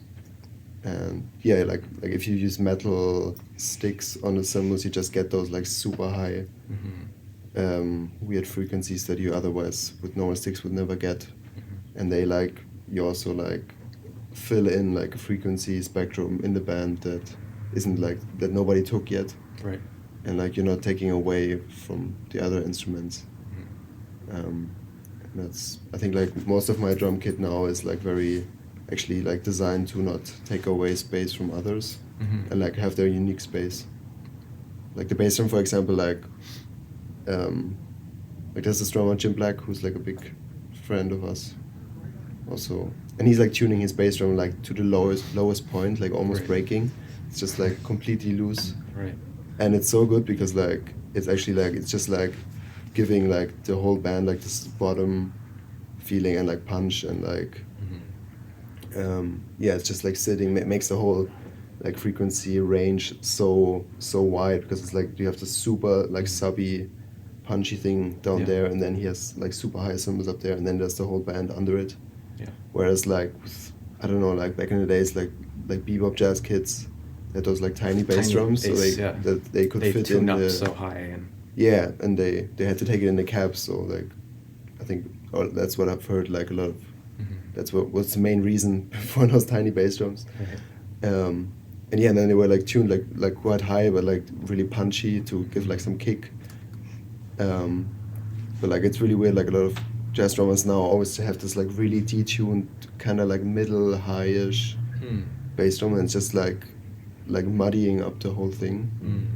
And yeah, like if you use metal sticks on the cymbals, you just get those like super high weird frequencies that you otherwise with normal sticks would never get. And they like you also like fill in like a frequency spectrum in the band that isn't like that nobody took yet, Right. and like you're not taking away from the other instruments. That's I think like most of my drum kit now is like very actually like designed to not take away space from others and like have their unique space. Like the bass drum, for example, like there's this drummer Jim Black who's like a big friend of us also, and he's like tuning his bass drum like to the lowest point, like almost breaking. It's just like completely loose, Right. and it's so good because like it's actually like it's just like giving like the whole band like this bottom feeling and like punch and like yeah, it's just like sitting, it makes the whole like frequency range so wide because it's like you have this super like subby punchy thing down there, and then he has like super high cymbals up there, and then there's the whole band under it. Whereas like I don't know, like back in the days like bebop jazz kids had those like tiny bass drums, so that they could fit in up the so high and and they had to take it in the cab, so like I think that's what I've heard like a lot of. That's what's the main reason for those tiny bass drums. And yeah, and then they were like tuned like quite high but like really punchy to give like some kick. But like it's really weird, like a lot of jazz drummers now always have this like really detuned kind of like middle high-ish bass drum, and it's just like muddying up the whole thing.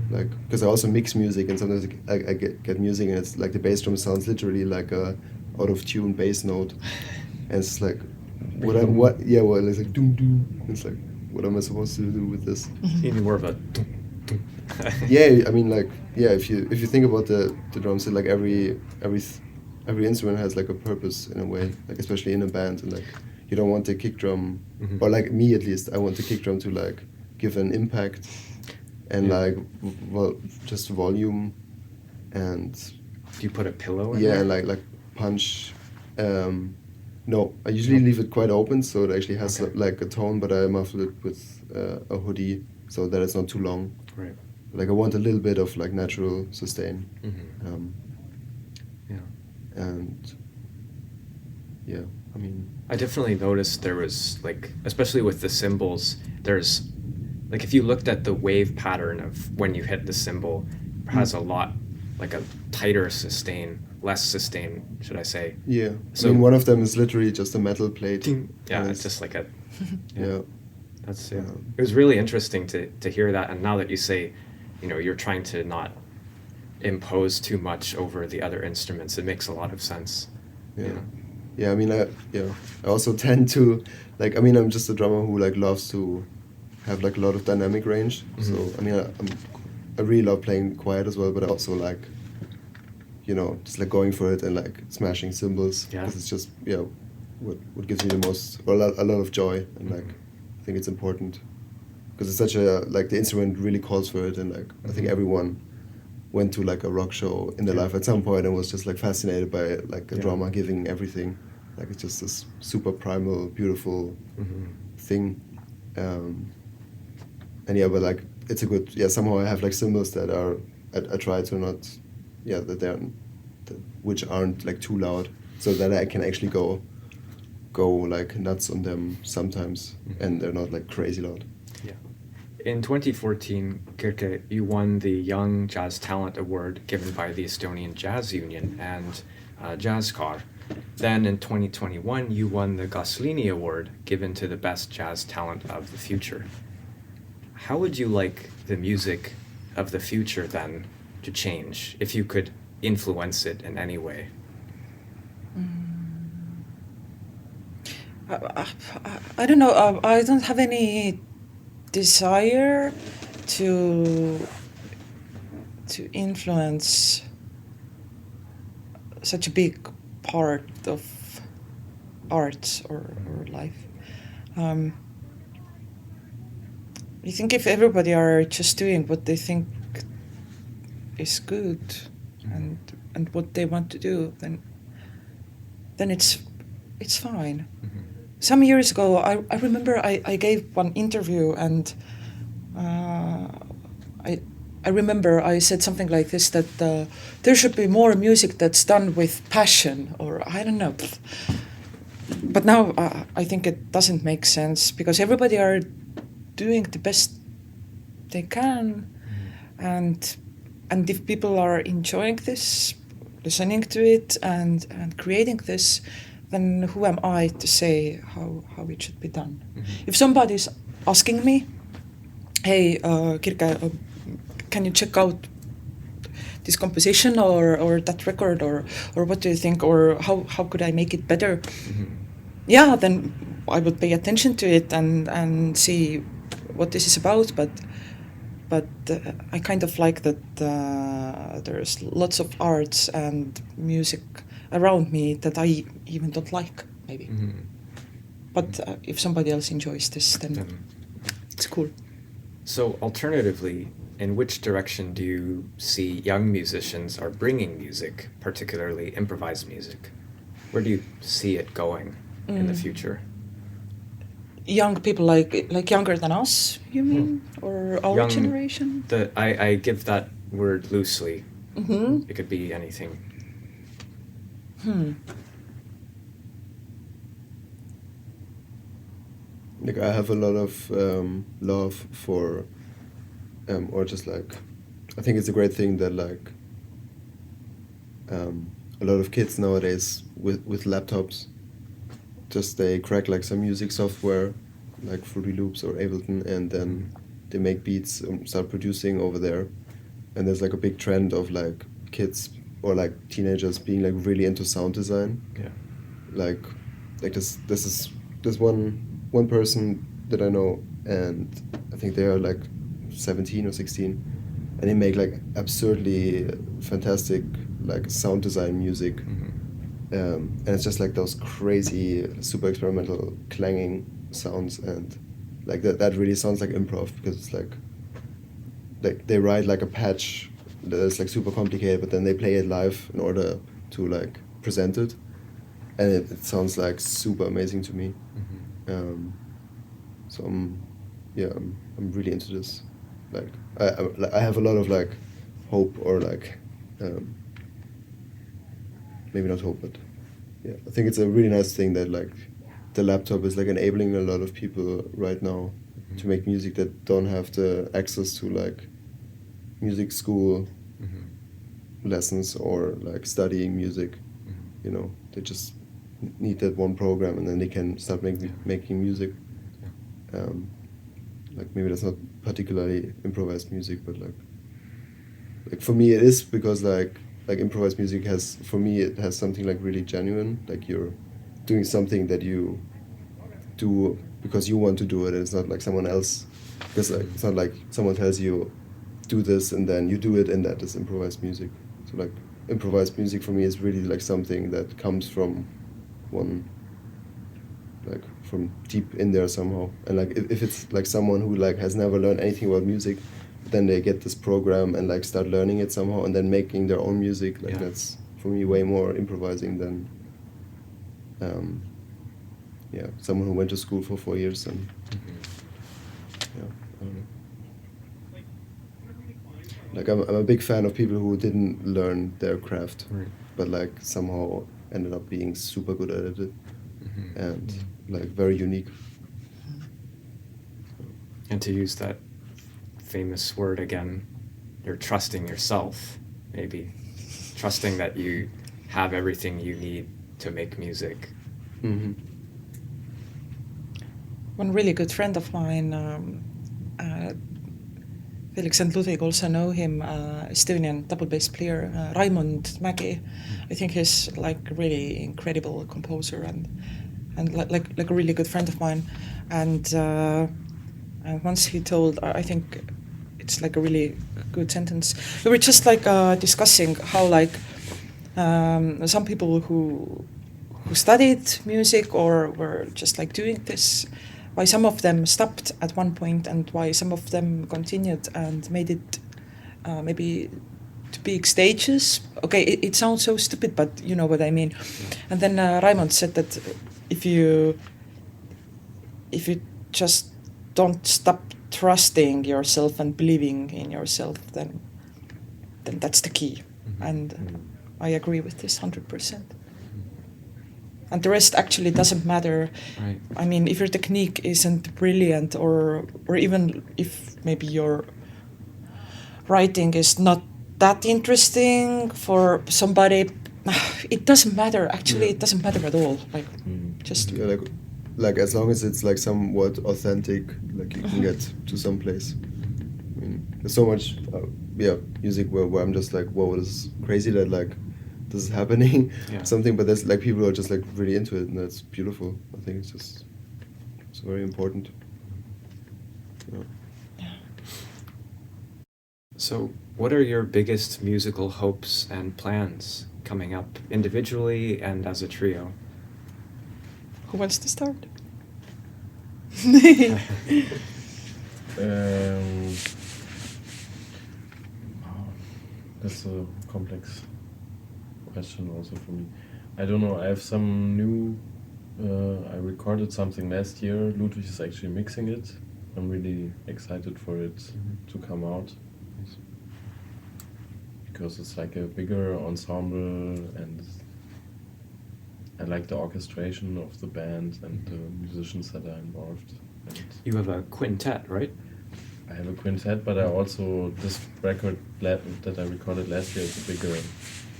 Like because I also mix music, and sometimes I get music and it's like the bass drum sounds literally like a out of tune bass note, and it's like it's like doom doom. It's like what am I supposed to do with this? you need more of a dum, dum. Yeah, I mean, like, yeah, if you think about the drum set, like every instrument has like a purpose in a way, like especially in a band, and like you don't want the kick drum, Mhm. or like me at least, I want the kick drum to like give an impact and Yeah. like well, just volume and Do you put a pillow in yeah, there? and like punch. No, I usually leave it quite open so it actually has Okay. like a tone, but I muffle it with a hoodie so that it's not too long. Right. Like I want a little bit of like natural sustain. Mhm. Yeah. And yeah, I mean, I definitely noticed there was like, especially with the cymbals, there's like if you looked at the wave pattern of when you hit the cymbal, it has a lot like a tighter sustain, less sustain, should I say? yeah. So- I mean, one of them is literally just a metal plate. Yeah, And it's just like a. yeah. That's Yeah. It was really interesting to hear that, and now that you say, you know, you're trying to not impose too much over the other instruments, it makes a lot of sense. Yeah. you know? Yeah, I mean, I also tend to, like, I mean, I'm just a drummer who, like, loves to have, like, a lot of dynamic range. So, Mhm. I mean, I really love playing quiet as well, but I also like, you know, just, like, going for it and, like, smashing cymbals. Yeah. Because it's just, yeah, what gives me the most, or a lot of joy. And, like, I think it's important. Because it's such a, like, the instrument really calls for it. And, like, I think Mhm. everyone went to like a rock show in their Yeah. life at some point and was just like fascinated by like a Yeah. drama giving everything. Like it's just this super primal, beautiful Mhm. thing. And yeah, but like it's a good, yeah, somehow I have like cymbals that are, I try to not, yeah, which aren't like too loud so that I can actually go like nuts on them sometimes and they're not like crazy loud. Yeah. In 2014, Kirke, you won the Young Jazz Talent Award given by the Estonian Jazz Union and Jazzcar. Then in 2021, you won the Gaslini Award given to the best jazz talent of the future. How would you like the music of the future then to change if you could influence it in any way? I don't know. I don't have any desire to influence such a big part of art or life. I think if everybody are just doing what they think is good and what they want to do, then it's fine. Some years ago, I remember I gave one interview and I remember I said something like this, that there should be more music that's done with passion, or I don't know. But now I think it doesn't make sense because everybody are doing the best they can, and if people are enjoying this, listening to it, and creating this, then who am I to say how it should be done? If somebody's asking me, hey, Kirke, can you check out this composition or that record, or what do you think, or how could I make it better? Yeah, then I would pay attention to it and see what this is about, but I kind of like that there's lots of arts and music around me that I even don't like, maybe. But if somebody else enjoys this, then it's cool. So alternatively, in which direction do you see young musicians are bringing music, particularly improvised music? Where do you see it going in the future? Young people like younger than us, you mean? Or our Young- generation? I give that word loosely. Mm-hmm. It could be anything. Like I have a lot of love for, or just like, I think it's a great thing that like a lot of kids nowadays with laptops, just they crack like some music software, like Fruity Loops or Ableton, and then they make beats and start producing over there. And there's like a big trend of like kids or like teenagers being like really into sound design. Yeah. Like there's one person that I know, and I think they are like 17 or 16, and he make like absurdly fantastic like sound design music. And it's just like those crazy, super experimental clanging sounds, and like that really sounds like improv, because it's like they write like a patch that's like super complicated, but then they play it live in order to like present it, and it sounds like super amazing to me. So I'm really into this. Like I have a lot of like hope, or like maybe not hope, but yeah, I think it's a really nice thing that like the laptop is like enabling a lot of people right now to make music that don't have the access to like music school lessons or like studying music. You know, they just need that one program, and then they can start making music. Like maybe that's not particularly improvised music, but like for me it is, because like improvised music has, for me, it has something like really genuine, like you're doing something that you do because you want to do it, and it's not like someone else, because like it's not like someone tells you do this and then you do it, and that is improvised music. So like improvised music for me is really like something that comes from one, like from deep in there somehow. And like if it's like someone who like has never learned anything about music, then they get this program and like start learning it somehow and then making their own music, like that's for me way more improvising than someone who went to school for 4 years and I don't know. Like I'm a big fan of people who didn't learn their craft, but like somehow ended up being super good at it, and like very unique. And to use that famous word again, you're trusting yourself, maybe. Trusting that you have everything you need to make music. One really good friend of mine, Felix and Ludwig also know him, Estonian double bass player, Raimond Mägi. I think he's like a really incredible composer and like a really good friend of mine. And once he told, I think it's like a really good sentence. We were just like discussing how like some people who studied music or were just like doing this, why some of them stopped at one point and why some of them continued and made it maybe to big stages. Okay, it sounds so stupid, but you know what I mean. And then Raimond said that if you just don't stop trusting yourself and believing in yourself, then that's the key. And I agree with this 100%. And the rest actually doesn't matter. Right. I mean, if your technique isn't brilliant, or even if maybe your writing is not that interesting for somebody, it doesn't matter. Actually, it doesn't matter at all. Like, just like as long as it's like somewhat authentic, like you can get to some place. I mean, there's so much, music where I'm just like, whoa, this is crazy that like this is happening, something. But there's like people who are just like really into it, and that's beautiful. I think it's very important. So, what are your biggest musical hopes and plans coming up, individually and as a trio? Who wants to start? That's a complex question also for me. I don't know, I have some new, I recorded something last year. Ludwig is actually mixing it. I'm really excited for it to come out. Because it's like a bigger ensemble, and I like the orchestration of the band and the musicians that are involved. And You have a quintet, right? I have a quintet, but I also, this record that I recorded last year is a bigger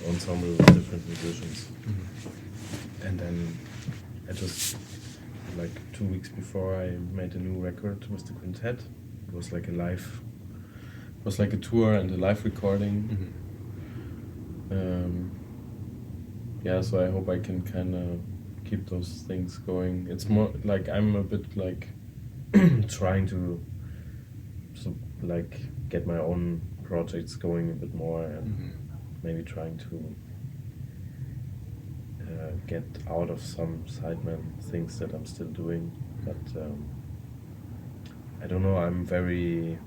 ensemble with different musicians. And then I just, like 2 weeks before, I made a new record with the quintet. It was like a tour and a live recording. So I hope I can kind of keep those things going. It's more like I'm a bit like trying to like get my own projects going a bit more and maybe trying to get out of some sideman things that I'm still doing. But I don't know, I'm very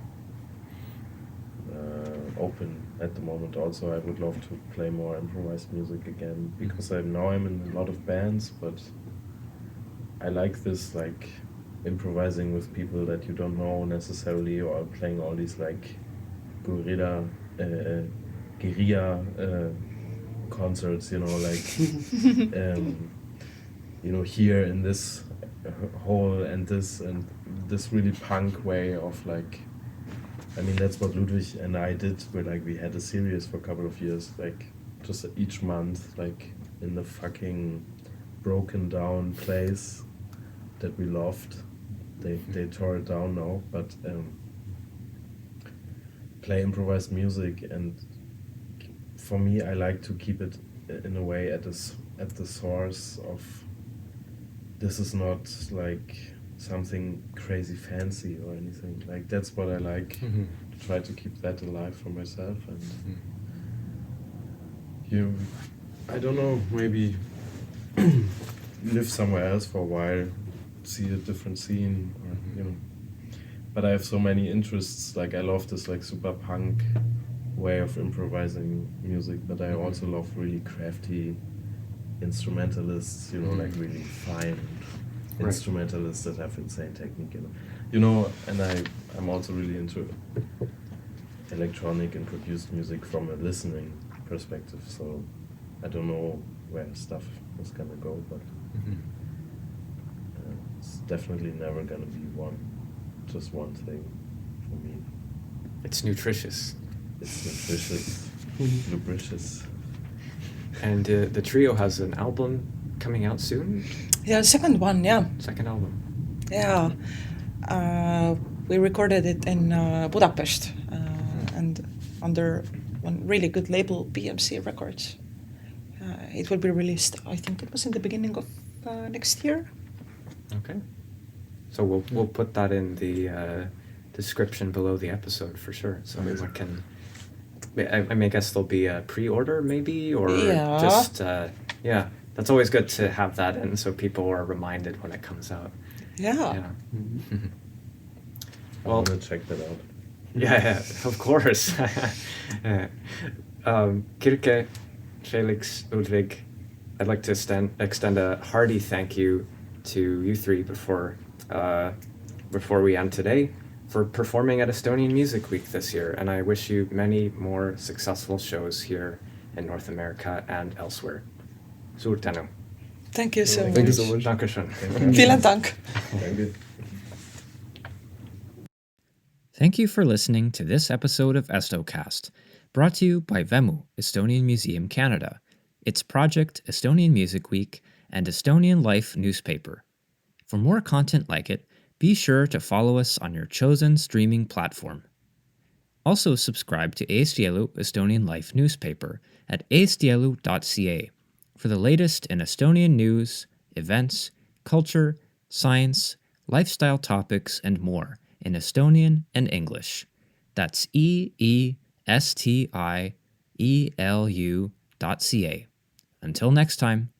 open at the moment. Also, I would love to play more improvised music again, because I'm in a lot of bands, but I like this, like, improvising with people that you don't know necessarily, or playing all these like guerrilla concerts, you know, like you know, here in this hole and this really punk way of, like, I mean, that's what Ludwig and I did. We had a series for a couple of years, like just each month, like in the fucking broken down place that we loved. They tore it down now, but play improvised music, and for me, I like to keep it in a way at the source of. This is not like something crazy fancy or anything. Like, that's what I like. To try to keep that alive for myself, and I don't know, maybe live somewhere else for a while, see a different scene, or, you know. But I have so many interests. Like, I love this like super punk way of improvising music, but I also love really crafty instrumentalists, you know, like really fine instrumentalists that have insane technique, you know, and I'm also really into electronic and produced music from a listening perspective, so I don't know where stuff is gonna go, but it's definitely never gonna be just one thing for me. It's nutritious. It's nutritious, lubricious. And the trio has an album coming out soon? Yeah, second one, yeah. Second album. Yeah. We recorded it in Budapest and under one really good label, BMC Records. It will be released, I think it was in the beginning of next year. Okay. So we'll put that in the description below the episode for sure, so everyone can. I guess there'll be a pre-order maybe, or just yeah. That's always good to have that in, so people are reminded when it comes out. Yeah. I want to check that out. Yeah, of course. Kirke, Felix, Ludwig, I'd like to extend a hearty thank you to you three before we end today for performing at Estonian Music Week this year, and I wish you many more successful shows here in North America and elsewhere. Suur tänu. Thank you so much. Thank you so much. Dankeschön. Vielen Dank. Thank you. Thank you for listening to this episode of EstoCast, brought to you by Vemu, Estonian Museum Canada, its project Estonian Music Week, and Estonian Life newspaper. For more content like it, be sure to follow us on your chosen streaming platform. Also subscribe to Eesti Estonian Life newspaper at eestielu.ca for the latest in Estonian news, events, culture, science, lifestyle topics, and more in Estonian and English. That's eestielu.ca. Until next time.